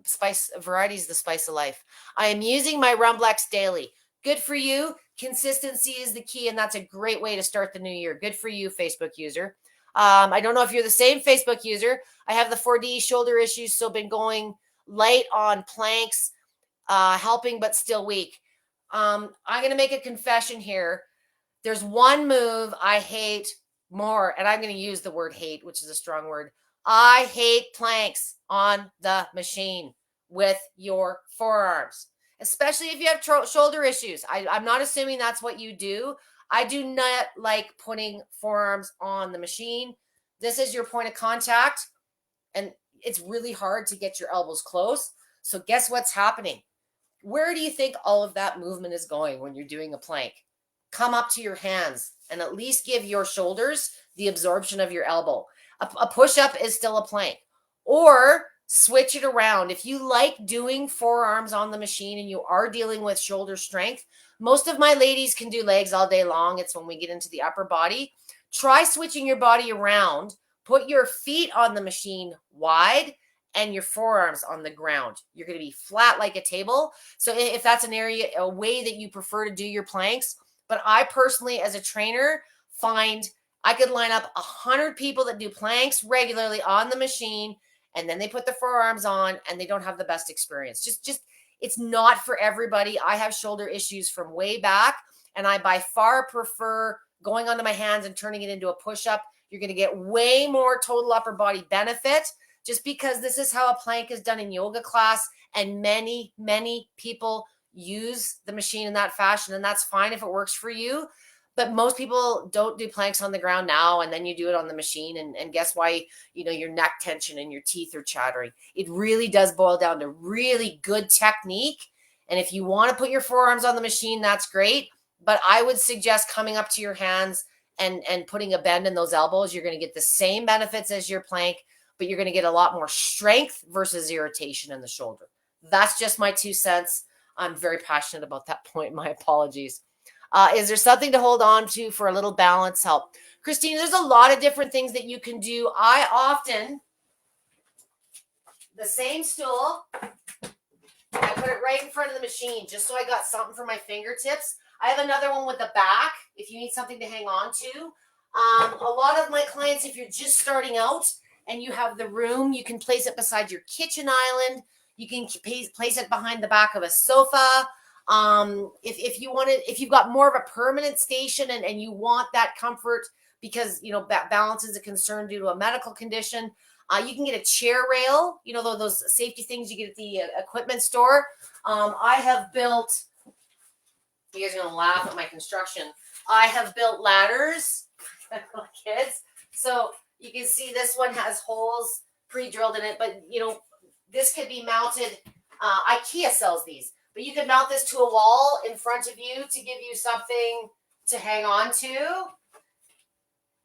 spice variety is the spice of life. I am using my Rumblex daily. Good for you. Consistency is the key, and that's a great way to start the new year. Good for you, Facebook user. I don't know if you're the same Facebook user. I have the 4D shoulder issues, so been going light on planks, helping but still weak. I'm going to make a confession here. There's one move I hate more, and I'm going to use the word hate, which is a strong word. I hate planks on the machine with your forearms, especially if you have shoulder issues. I'm not assuming that's what you do. I do not like putting forearms on the machine. This is your point of contact, and it's really hard to get your elbows close. So guess what's happening? Where do you think all of that movement is going when you're doing a plank? come up to your hands and at least give your shoulders the absorption of your elbow. A push-up is still a plank. Or switch it around. If you like doing forearms on the machine and you are dealing with shoulder strength, most of my ladies can do legs all day long. It's when we get into the upper body. Try switching your body around. Put your feet on the machine wide and your forearms on the ground. You're going to be flat like a table. So if that's an area, a way that you prefer to do your planks, but I personally, as a trainer, find I could line up 100 people that do planks regularly on the machine, and then they put the forearms on and they don't have the best experience. Just it's not for everybody. I have shoulder issues from way back, and I by far prefer going onto my hands and turning it into a push-up. You're going to get way more total upper body benefit just because this is how a plank is done in yoga class, and many, many people use the machine in that fashion, and that's fine if it works for you. But most people don't do planks on the ground now, and then you do it on the machine, and guess why? Your neck tension and your teeth are chattering. It really does boil down to really good technique. And if you want to put your forearms on the machine, that's great. But I would suggest coming up to your hands and putting a bend in those elbows. You're going to get the same benefits as your plank, but you're going to get a lot more strength versus irritation in the shoulder. That's just my 2 cents. I'm very passionate about that point. My apologies. Is there something to hold on to for a little balance help? Christina, there's a lot of different things that you can do. I often, the same stool, I put it right in front of the machine just so I got something for my fingertips. I have another one with the back if you need something to hang on to. A lot of my clients, if you're just starting out and you have the room, you can place it beside your kitchen island. You can place it behind the back of a sofa. If you've got more of a permanent station and you want that comfort because, balance is a concern due to a medical condition, you can get a chair rail, those safety things you get at the equipment store. I have built, you guys are going to laugh at my construction. I have built ladders for my kids. So you can see this one has holes pre-drilled in it, but this could be mounted. IKEA sells these. But you can mount this to a wall in front of you to give you something to hang on to.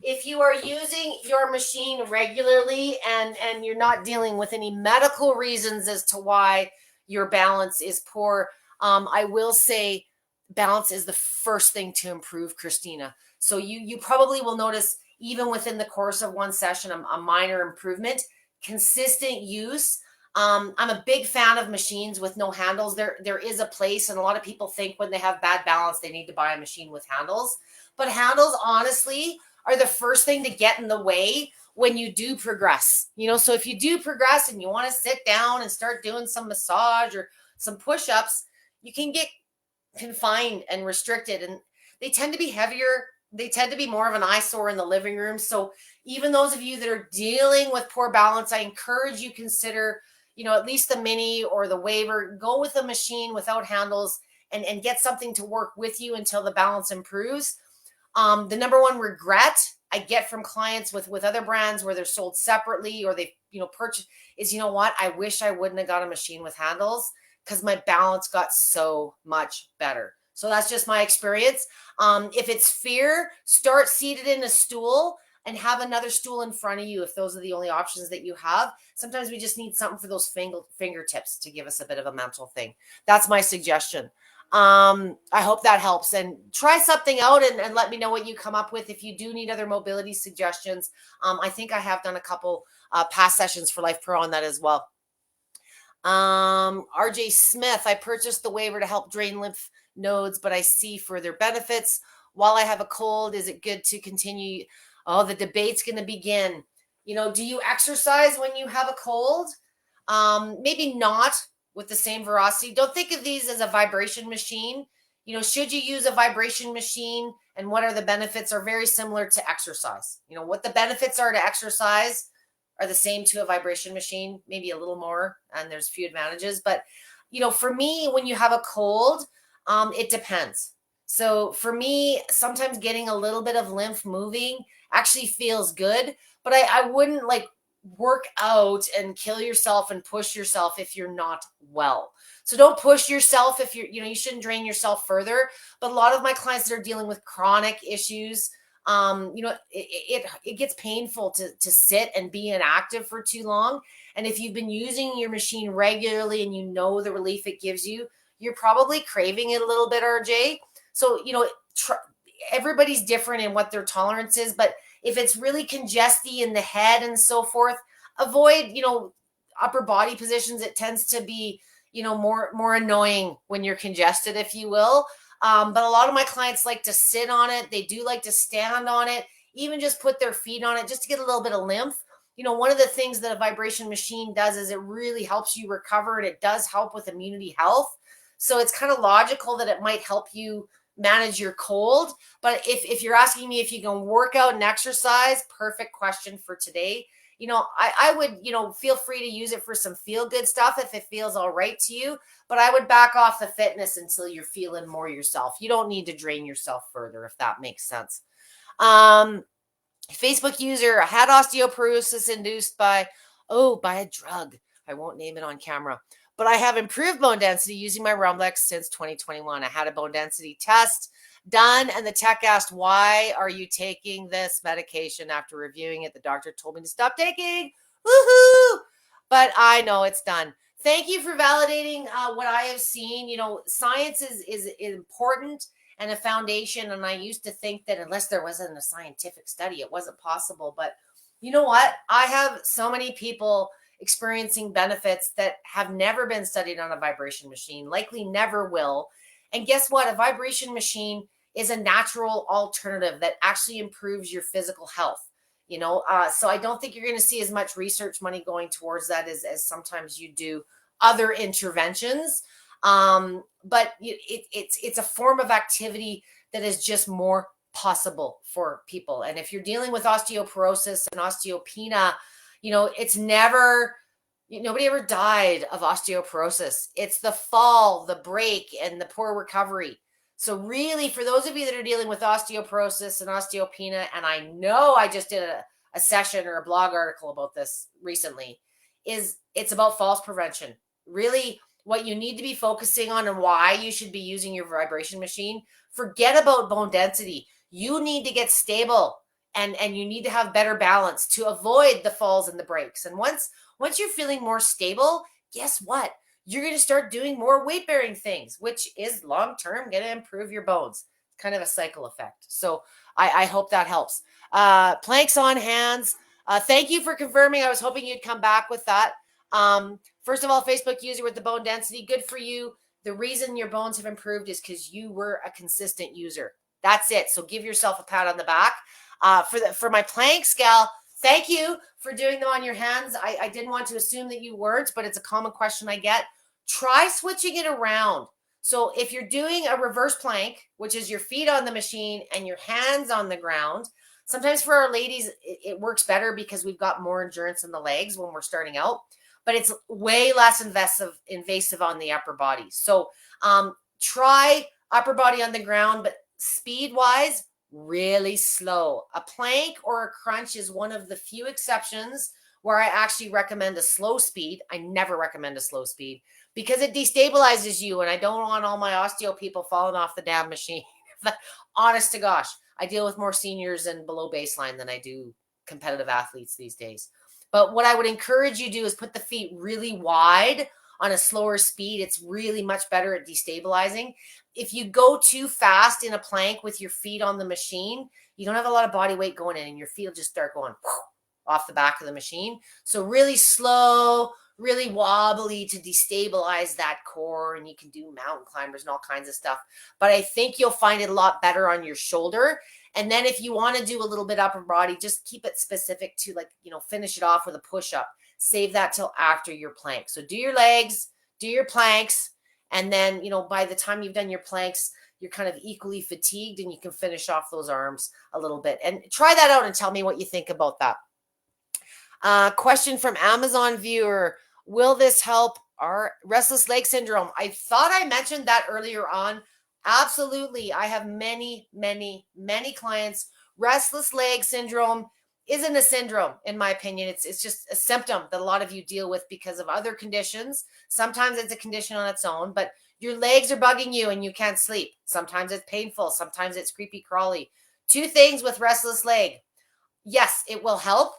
If you are using your machine regularly and you're not dealing with any medical reasons as to why your balance is poor, I will say balance is the first thing to improve, Christina. So you probably will notice even within the course of one session, a minor improvement. Consistent use. I'm a big fan of machines with no handles. There is a place, and a lot of people think when they have bad balance, they need to buy a machine with handles. But handles, honestly, are the first thing to get in the way when you do progress. So if you do progress and you want to sit down and start doing some massage or some push-ups, you can get confined and restricted, and they tend to be heavier. They tend to be more of an eyesore in the living room. So even those of you that are dealing with poor balance, I encourage you consider at least the mini or the waiver. Go with a machine without handles and get something to work with you until the balance improves. The number one regret I get from clients with other brands where they're sold separately or they purchase is, what? I wish I wouldn't have got a machine with handles because my balance got so much better. So that's just my experience. If it's fear, start seated in a stool and have another stool in front of you if those are the only options that you have. Sometimes we just need something for those fingertips to give us a bit of a mental thing. That's my suggestion. I hope that helps, and try something out and let me know what you come up with. If you do need other mobility suggestions, I think I have done a couple past sessions for Life Pro on that as well. RJ Smith, I purchased the waiver to help drain lymph nodes, but I see further benefits. While I have a cold, is it good to continue? Oh, the debate's going to begin. Do you exercise when you have a cold? Maybe not with the same veracity. Don't think of these as a vibration machine. Should you use a vibration machine and what are the benefits are very similar to exercise. What the benefits are to exercise are the same to a vibration machine, maybe a little more, and there's few advantages. But, for me, when you have a cold, it depends. So for me, sometimes getting a little bit of lymph moving actually feels good, but I wouldn't work out and kill yourself and push yourself if you're not well. So don't push yourself if you're, you shouldn't drain yourself further. But a lot of my clients that are dealing with chronic issues, it gets painful to sit and be inactive for too long. And if you've been using your machine regularly and you know the relief it gives you, you're probably craving it a little bit, RJ. So, everybody's different in what their tolerance is, but if it's really congesty in the head and so forth, avoid, upper body positions. It tends to be, more annoying when you're congested, if you will. But a lot of my clients like to sit on it. They do like to stand on it, even just put their feet on it just to get a little bit of lymph. One of the things that a vibration machine does is it really helps you recover, and it does help with immunity health. So it's kind of logical that it might help you manage your cold. But if you're asking me if you can work out and exercise, perfect question for today. I would, feel free to use it for some feel good stuff if it feels all right to you, but I would back off the fitness until you're feeling more yourself. You don't need to drain yourself further, if that makes sense. Facebook user had osteoporosis induced by a drug. I won't name it on camera, but I have improved bone density using my Rumblex since 2021. I had a bone density test done, and the tech asked, "Why are you taking this medication?" After reviewing it, the doctor told me to stop taking. Woohoo! But I know it's done. Thank you for validating what I have seen. Science is important and a foundation. And I used to think that unless there wasn't a scientific study, it wasn't possible. But you know what? I have so many people experiencing benefits that have never been studied on a vibration machine, likely never will. And guess what? A vibration machine is a natural alternative that actually improves your physical health. So I don't think you're going to see as much research money going towards that as sometimes you do other interventions. But it's a form of activity that is just more possible for people. And if you're dealing with osteoporosis and osteopenia, it's nobody ever died of osteoporosis. It's the fall, the break, and the poor recovery. So really, for those of you that are dealing with osteoporosis and osteopenia, and I know I just did a session or a blog article about this recently, it's about falls prevention. Really, what you need to be focusing on and why you should be using your vibration machine. Forget about bone density. You need to get stable and you need to have better balance to avoid the falls and the breaks. And once you're feeling more stable, guess what? You're going to start doing more weight bearing things, which is long term going to improve your bones. It's kind of a cycle effect. So I hope that helps. Planks on hands. Thank you for confirming. I was hoping you'd come back with that. First of all, Facebook user with the bone density, good for you. The reason your bones have improved is because you were a consistent user. That's it. So give yourself a pat on the back. For my planks, gal, thank you for doing them on your hands. I didn't want to assume that you weren't, but it's a common question I get. Try switching it around. So if you're doing a reverse plank, which is your feet on the machine and your hands on the ground, sometimes for our ladies, it works better because we've got more endurance in the legs when we're starting out, but it's way less invasive on the upper body. So try upper body on the ground, but speed-wise, really slow. A plank or a crunch is one of the few exceptions where I actually recommend a slow speed. I never recommend a slow speed because it destabilizes you, and I don't want all my osteo people falling off the damn machine. Honest to gosh, I deal with more seniors and below baseline than I do competitive athletes these days. But what I would encourage you to do is put the feet really wide on a slower speed. It's really much better at destabilizing. If you go too fast in a plank with your feet on the machine, you don't have a lot of body weight going in, and your feet will just start going off the back of the machine. So really slow, really wobbly to destabilize that core, and you can do mountain climbers and all kinds of stuff. But I think you'll find it a lot better on your shoulder. And then if you want to do a little bit upper body, just keep it specific to finish it off with a push-up. Save that till after your plank. So do your legs, do your planks, and then, by the time you've done your planks, you're kind of equally fatigued and you can finish off those arms a little bit. And try that out and tell me what you think about that. Question from Amazon viewer. Will this help our restless leg syndrome? I thought I mentioned that earlier on. Absolutely. I have many, many, many clients. Restless leg syndrome isn't a syndrome, in my opinion. It's just a symptom that a lot of you deal with because of other conditions. Sometimes it's a condition on its own, but your legs are bugging you and you can't sleep. Sometimes it's painful. Sometimes it's creepy crawly. Two things with restless leg. Yes, it will help.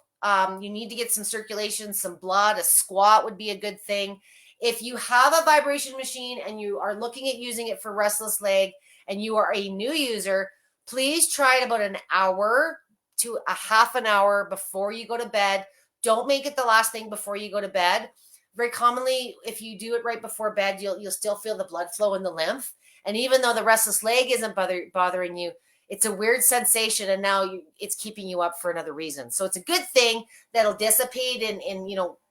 You need to get some circulation, some blood. A squat would be a good thing. If you have a vibration machine and you are looking at using it for restless leg and you are a new user, please try it about an hour to a half an hour before you go to bed. Don't make it the last thing before you go to bed. Very commonly, if you do it right before bed, you'll still feel the blood flow in the lymph. And even though the restless leg isn't bothering you, it's a weird sensation, and now it's keeping you up for another reason. So it's a good thing that'll dissipate in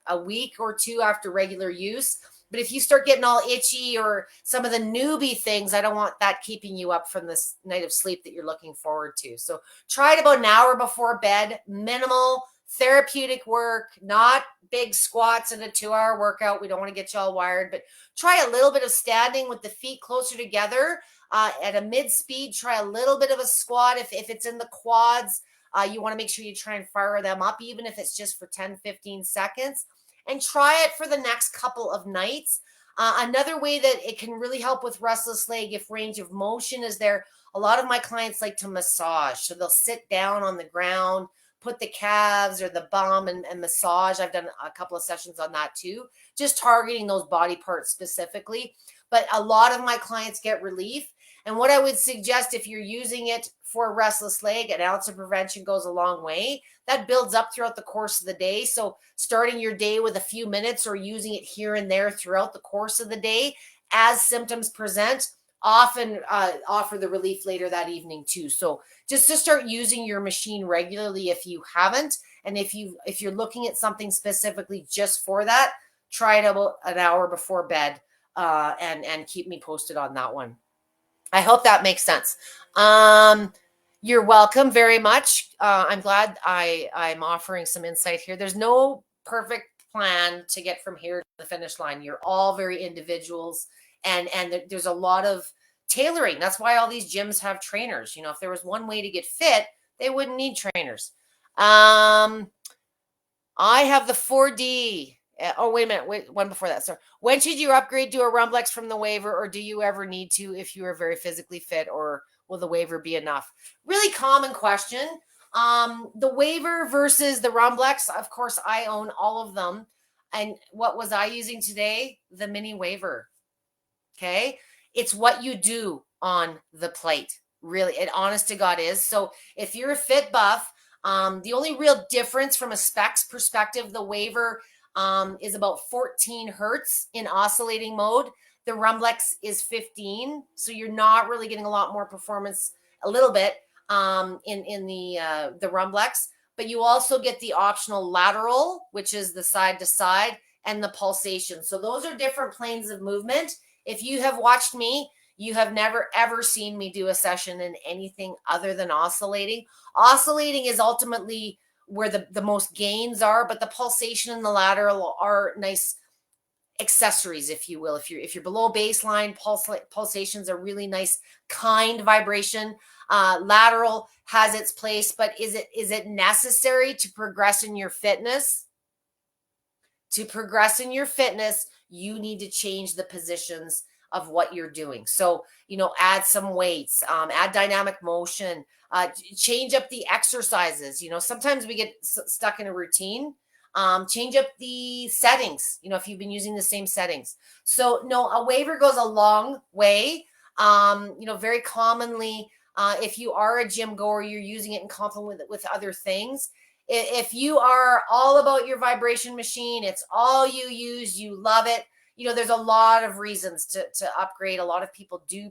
a week or two after regular use. But if you start getting all itchy or some of the newbie things, I don't want that keeping you up from this night of sleep that you're looking forward to. So try it about an hour before bed. Minimal therapeutic work, not big squats and a 2-hour workout. We don't want to get you all wired, but try a little bit of standing with the feet closer together. At a mid-speed, try a little bit of a squat. If it's in the quads, you want to make sure you try and fire them up, even if it's just for 10, 15 seconds. And try it for the next couple of nights. Another way that it can really help with restless leg, if range of motion is there, a lot of my clients like to massage. So they'll sit down on the ground, put the calves or the bum and massage. I've done a couple of sessions on that too, just targeting those body parts specifically. But a lot of my clients get relief. And what I would suggest, if you're using it for restless leg, an ounce of prevention goes a long way. That builds up throughout the course of the day. So starting your day with a few minutes or using it here and there throughout the course of the day as symptoms present often offer the relief later that evening too. So just to start using your machine regularly if you haven't, and if you're looking at something specifically just for that, try it about an hour before bed and keep me posted on that one. I hope that makes sense. You're welcome very much. I'm glad I'm offering some insight here. There's no perfect plan to get from here to the finish line. You're all very individuals, and there's a lot of tailoring. That's why all these gyms have trainers. If there was one way to get fit, they wouldn't need trainers. I have the 4D. Oh, wait a minute. Wait, one before that. So when should you upgrade to a Rumblex from the waiver, or do you ever need to if you are very physically fit, or will the waiver be enough? Really common question. The waiver versus the Rumblex, of course, I own all of them. And what was I using today? The mini waiver. Okay. It's what you do on the plate. Really, it honest to God is. So if you're a fit buff, the only real difference from a specs perspective, the waiver is about 14 hertz in oscillating mode. The Rumblex is 15, so you're not really getting a lot more performance, a little bit in the Rumblex, but you also get the optional lateral, which is the side to side, and the pulsation. So those are different planes of movement. If you have watched me, you have never ever seen me do a session in anything other than oscillating. Oscillating is ultimately where the most gains are, but the pulsation and the lateral are nice accessories, if you will. If you're below baseline, pulsations are really nice, kind vibration. Lateral has its place, but is it necessary to progress in your fitness? To progress in your fitness, you need to change the positions of what you're doing. So, add some weights, add dynamic motion, change up the exercises. Sometimes we get stuck in a routine. Change up the settings, if you've been using the same settings. So no, a waiver goes a long way. Very commonly, if you are a gym goer, you're using it in complement with other things. If you are all about your vibration machine, it's all you use, you love it. There's a lot of reasons to upgrade. A lot of people do.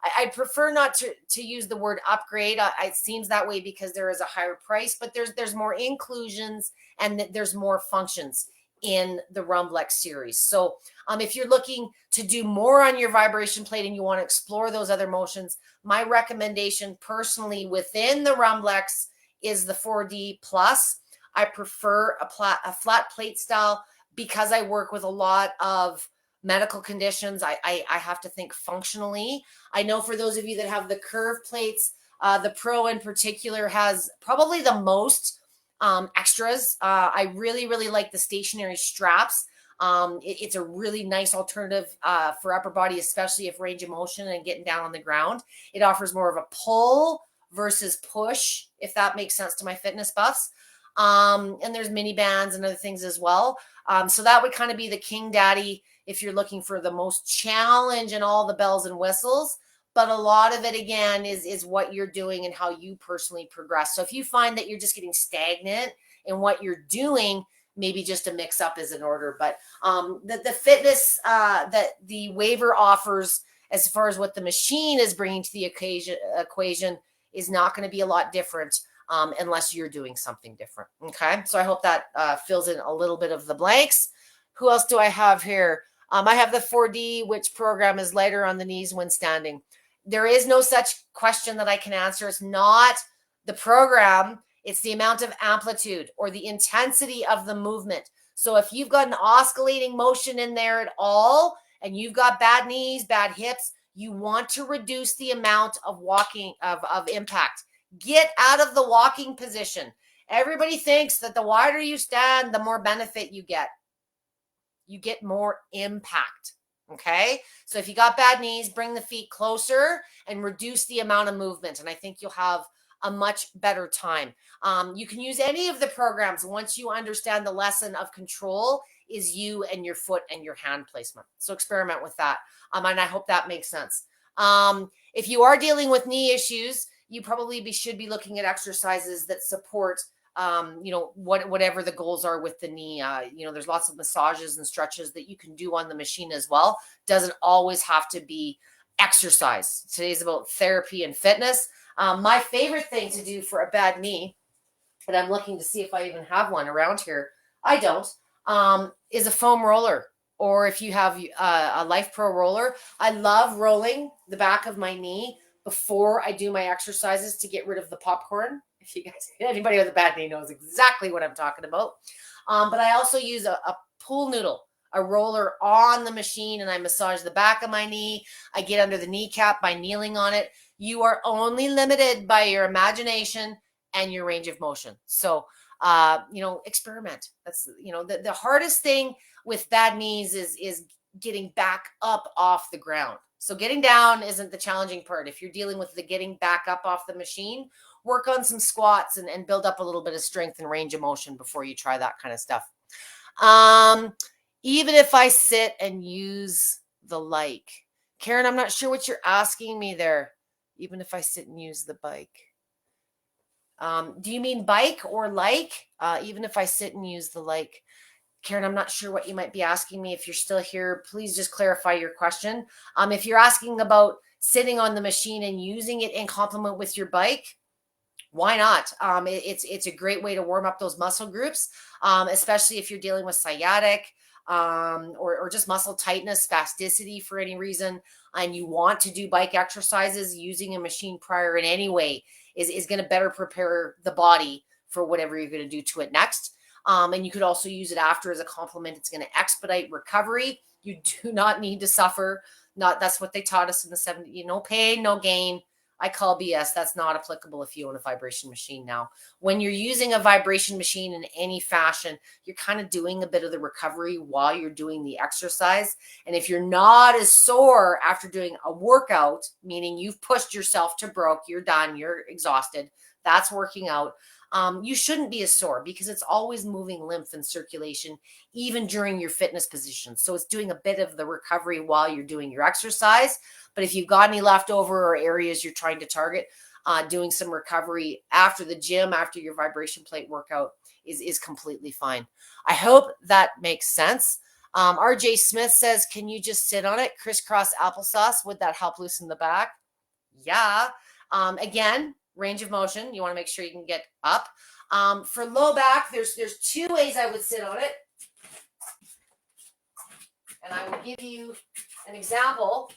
I prefer not to use the word upgrade. It seems that way because there is a higher price, but there's more inclusions and there's more functions in the Rumblex series. So if you're looking to do more on your vibration plate and you want to explore those other motions, my recommendation personally within the Rumblex is the 4D Plus. I prefer a flat plate style because I work with a lot of medical conditions. I have to think functionally. I know for those of you that have the curve plates, the Pro in particular has probably the most extras. I really, really like the stationary straps. It's a really nice alternative for upper body, especially if range of motion and getting down on the ground. It offers more of a pull versus push, if that makes sense to my fitness buffs. And there's mini bands and other things as well. So that would kind of be the king daddy if you're looking for the most challenge and all the bells and whistles. But a lot of it, again, is what you're doing and how you personally progress. So if you find that you're just getting stagnant in what you're doing, maybe just a mix up is in order. But the fitness that the waiver offers as far as what the machine is bringing to the equation is not going to be a lot different unless you're doing something different. Okay, so I hope that fills in a little bit of the blanks. Who else do I have here? I have the 4D, which program is lighter on the knees when standing. There is no such question that I can answer. It's not the program. It's the amount of amplitude or the intensity of the movement. So if you've got an oscillating motion in there at all, and you've got bad knees, bad hips, you want to reduce the amount of walking of impact. Get out of the walking position. Everybody thinks that the wider you stand, the more benefit you get. You get more impact. Okay. So if you got bad knees, bring the feet closer and reduce the amount of movement. And I think you'll have a much better time. You can use any of the programs once you understand the lesson of control is you and your foot and your hand placement. So experiment with that. And I hope that makes sense. If you are dealing with knee issues, you probably should be looking at exercises that support whatever the goals are with the knee. There's lots of massages and stretches that you can do on the machine as well. Doesn't always have to be exercise. Today's about therapy and fitness. My favorite thing to do for a bad knee, and I'm looking to see if I even have one around here. I don't, is a foam roller. Or if you have a Life Pro roller. I love rolling the back of my knee before I do my exercises to get rid of the popcorn. If you guys, anybody with a bad knee knows exactly what I'm talking about. But I also use a pool noodle, a roller on the machine, and I massage the back of my knee. I get under the kneecap by kneeling on it. You are only limited by your imagination and your range of motion. So, experiment. That's, the hardest thing with bad knees is getting back up off the ground. So getting down isn't the challenging part. If you're dealing with the getting back up off the machine, work on some squats and build up a little bit of strength and range of motion before you try that kind of stuff. Even if I sit and use the like. Karen, I'm not sure what you're asking me there. Even if I sit and use the bike. Do you mean bike or like? Even if I sit and use the like. Karen, I'm not sure what you might be asking me. If you're still here, please just clarify your question. If you're asking about sitting on the machine and using it in complement with your bike, why not? It's a great way to warm up those muscle groups, especially if you're dealing with sciatic or just muscle tightness, spasticity for any reason, and you want to do bike exercises. Using a machine prior in any way is going to better prepare the body for whatever you're going to do to it next. And you could also use it after as a complement. It's going to expedite recovery. You do not need to suffer. That's what they taught us in the 70s. No pain, no gain. I call BS. That's not applicable if you own a vibration machine now. When you're using a vibration machine in any fashion, you're kind of doing a bit of the recovery while you're doing the exercise. And if you're not as sore after doing a workout, meaning you've pushed yourself to broke, you're done, you're exhausted, that's working out. You shouldn't be as sore because it's always moving lymph and circulation, even during your fitness position. So it's doing a bit of the recovery while you're doing your exercise. But if you've got any leftover or areas you're trying to target, doing some recovery after the gym, after your vibration plate workout is completely fine. I hope that makes sense. RJ Smith says, can you just sit on it? Crisscross applesauce. Would that help loosen the back? Yeah. Again, range of motion. You want to make sure you can get up. For low back, there's two ways I would sit on it. And I will give you an example.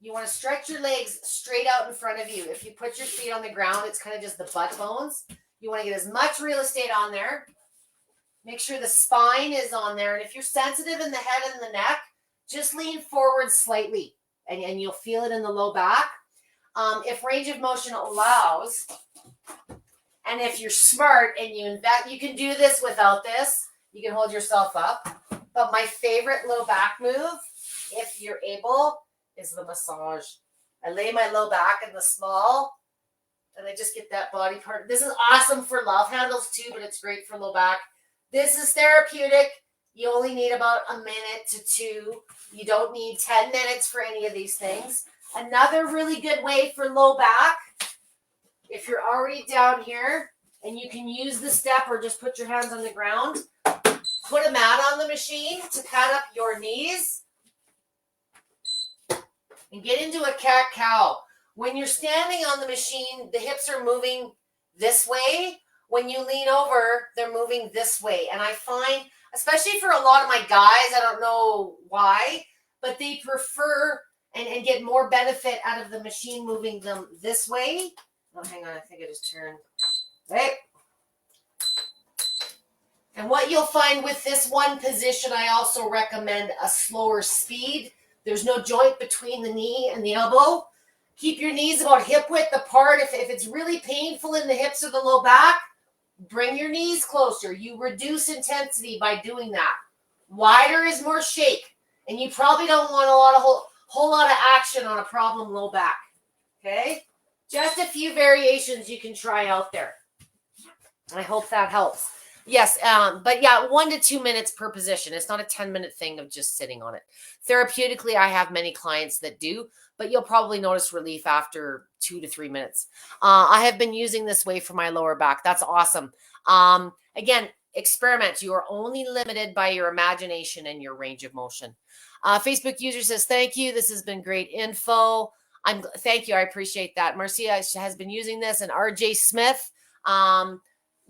You want to stretch your legs straight out in front of you. If you put your feet on the ground, it's kind of just the butt bones. You want to get as much real estate on there. Make sure the spine is on there. And if you're sensitive in the head and the neck, just lean forward slightly and you'll feel it in the low back. If range of motion allows, And if you're smart and you can do this without this. You can hold yourself up. But my favorite low back move, if you're able, is the massage. I lay my low back in the small, and I just get that body part. This is awesome for love handles too, but it's great for low back. This is therapeutic. You only need about a minute to 2. You don't need 10 minutes for any of these things. Another really good way for low back, if you're already down here and you can use the step or just put your hands on the ground, put a mat on the machine to pad up your knees and get into a cat-cow. When you're standing on the machine, the hips are moving this way. When you lean over, they're moving this way. And I find, especially for a lot of my guys, I don't know why, but they prefer and get more benefit out of the machine moving them this way. Oh, hang on, I think I just turned. Right. And what you'll find with this one position, I also recommend a slower speed. There's no joint between the knee and the elbow. Keep your knees about hip width apart. If it's really painful in the hips or the low back, bring your knees closer. You reduce intensity by doing that. Wider is more shake. And you probably don't want a whole lot of action on a problem low back. Okay? Just a few variations you can try out there. I hope that helps. Yes, but yeah, 1 to 2 minutes per position. It's not a 10-minute thing of just sitting on it. Therapeutically, I have many clients that do, but you'll probably notice relief after 2 to 3 minutes. I have been using this way for my lower back. That's awesome. Again, experiment. You are only limited by your imagination and your range of motion. Facebook user says, thank you. This has been great info. Thank you. I appreciate that. Marcia has been using this, and RJ Smith,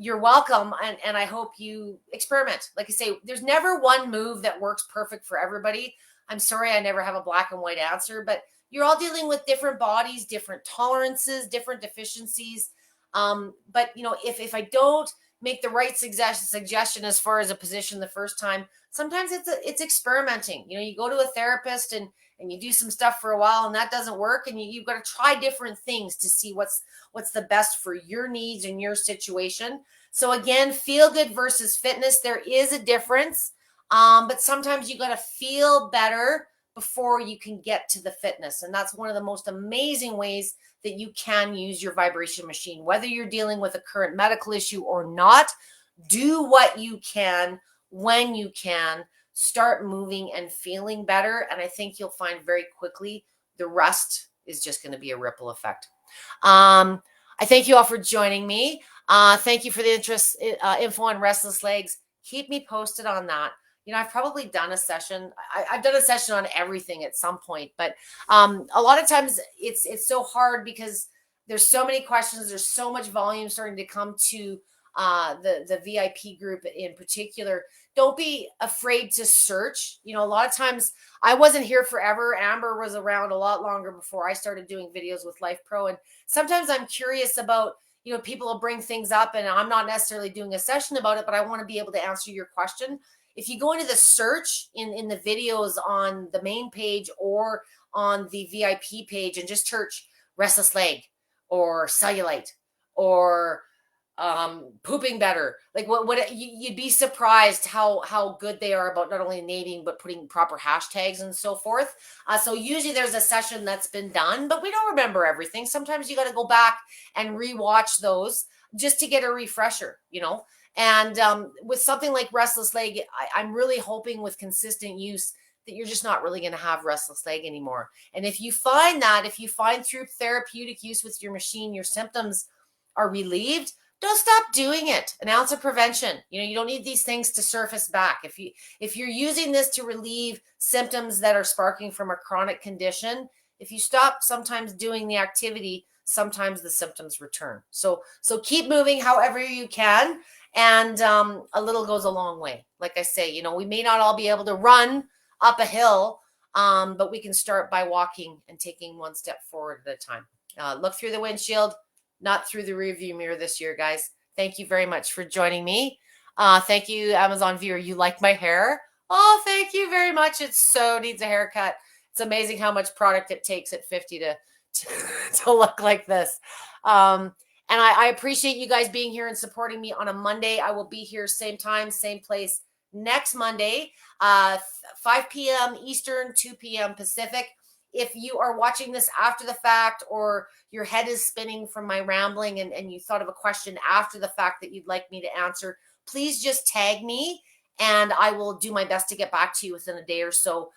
you're welcome, and I hope you experiment. Like I say, there's never one move that works perfect for everybody. I'm sorry I never have a black and white answer, but you're all dealing with different bodies, different tolerances, different deficiencies. But, if I don't make the right suggestion as far as a position the first time, sometimes it's experimenting. You go to a therapist and you do some stuff for a while and that doesn't work, and you've got to try different things to see what's the best for your needs and your situation. So again, feel good versus fitness. There is a difference, but sometimes you got to feel better before you can get to the fitness. And that's one of the most amazing ways that you can use your vibration machine. Whether you're dealing with a current medical issue or not, do what you can when you can. Start moving and feeling better. And I think you'll find very quickly the rest is just going to be a ripple effect. I thank you all for joining me. Thank you for the info on restless legs. Keep me posted on that. I've probably done a session. I've done a session on everything at some point, but a lot of times it's so hard because there's so many questions. There's so much volume starting to come to the VIP group in particular. Don't be afraid to search. A lot of times I wasn't here forever. Amber was around a lot longer before I started doing videos with Life Pro. And sometimes I'm curious about, people will bring things up and I'm not necessarily doing a session about it, but I want to be able to answer your question. If you go into the search in the videos on the main page or on the VIP page and just search restless leg or cellulite or pooping better, like what you'd be surprised how good they are about not only naming but putting proper hashtags and so forth. So usually there's a session that's been done, but we don't remember everything. Sometimes you got to go back and rewatch those just to get a refresher, and with something like restless leg, I'm really hoping with consistent use that you're just not really going to have restless leg anymore. And if you find through therapeutic use with your machine your symptoms are relieved, don't stop doing it. An ounce of prevention. You don't need these things to surface back. If you're using this to relieve symptoms that are sparking from a chronic condition, if you stop sometimes doing the activity, sometimes the symptoms return. So keep moving however you can, and a little goes a long way. Like I say, we may not all be able to run up a hill, but we can start by walking and taking one step forward at a time. Look through the windshield, not through the rearview mirror this year, guys. Thank you very much for joining me. Thank you, Amazon viewer. You like my hair? Oh, thank you very much. It so needs a haircut. It's amazing how much product it takes at 50 to look like this. And I appreciate you guys being here and supporting me on a Monday. I will be here same time, same place next Monday, 5 p.m. Eastern, 2 p.m. Pacific. If you are watching this after the fact, or your head is spinning from my rambling, and you thought of a question after the fact that you'd like me to answer, please just tag me and I will do my best to get back to you within a day or so.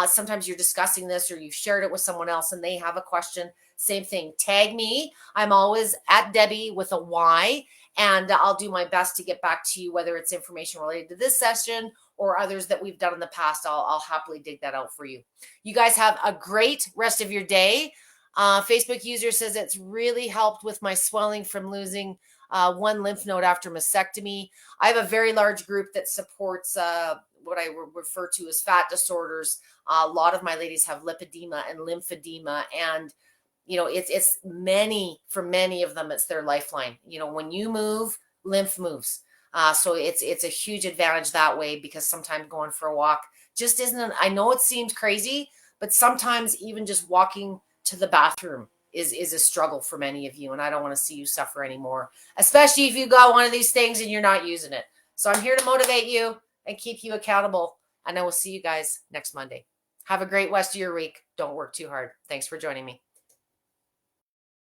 Sometimes you're discussing this or you've shared it with someone else and they have a question. Same thing. Tag me. I'm always at Debbie with a Y, and I'll do my best to get back to you, whether it's information related to this session or others that we've done in the past. I'll happily dig that out for you. You guys have a great rest of your day. Facebook user says it's really helped with my swelling from losing one lymph node after mastectomy. I have a very large group that supports what I refer to as fat disorders. A lot of my ladies have lipedema and lymphedema, and it's for many of them, it's their lifeline. When you move, lymph moves. So it's a huge advantage that way, because sometimes going for a walk just isn't. I know it seems crazy, but sometimes even just walking to the bathroom is a struggle for many of you, and I don't want to see you suffer anymore, especially if you got one of these things and you're not using it. So I'm here to motivate you and keep you accountable, and I will see you guys next Monday. Have a great rest of your week. Don't work too hard. Thanks for joining me.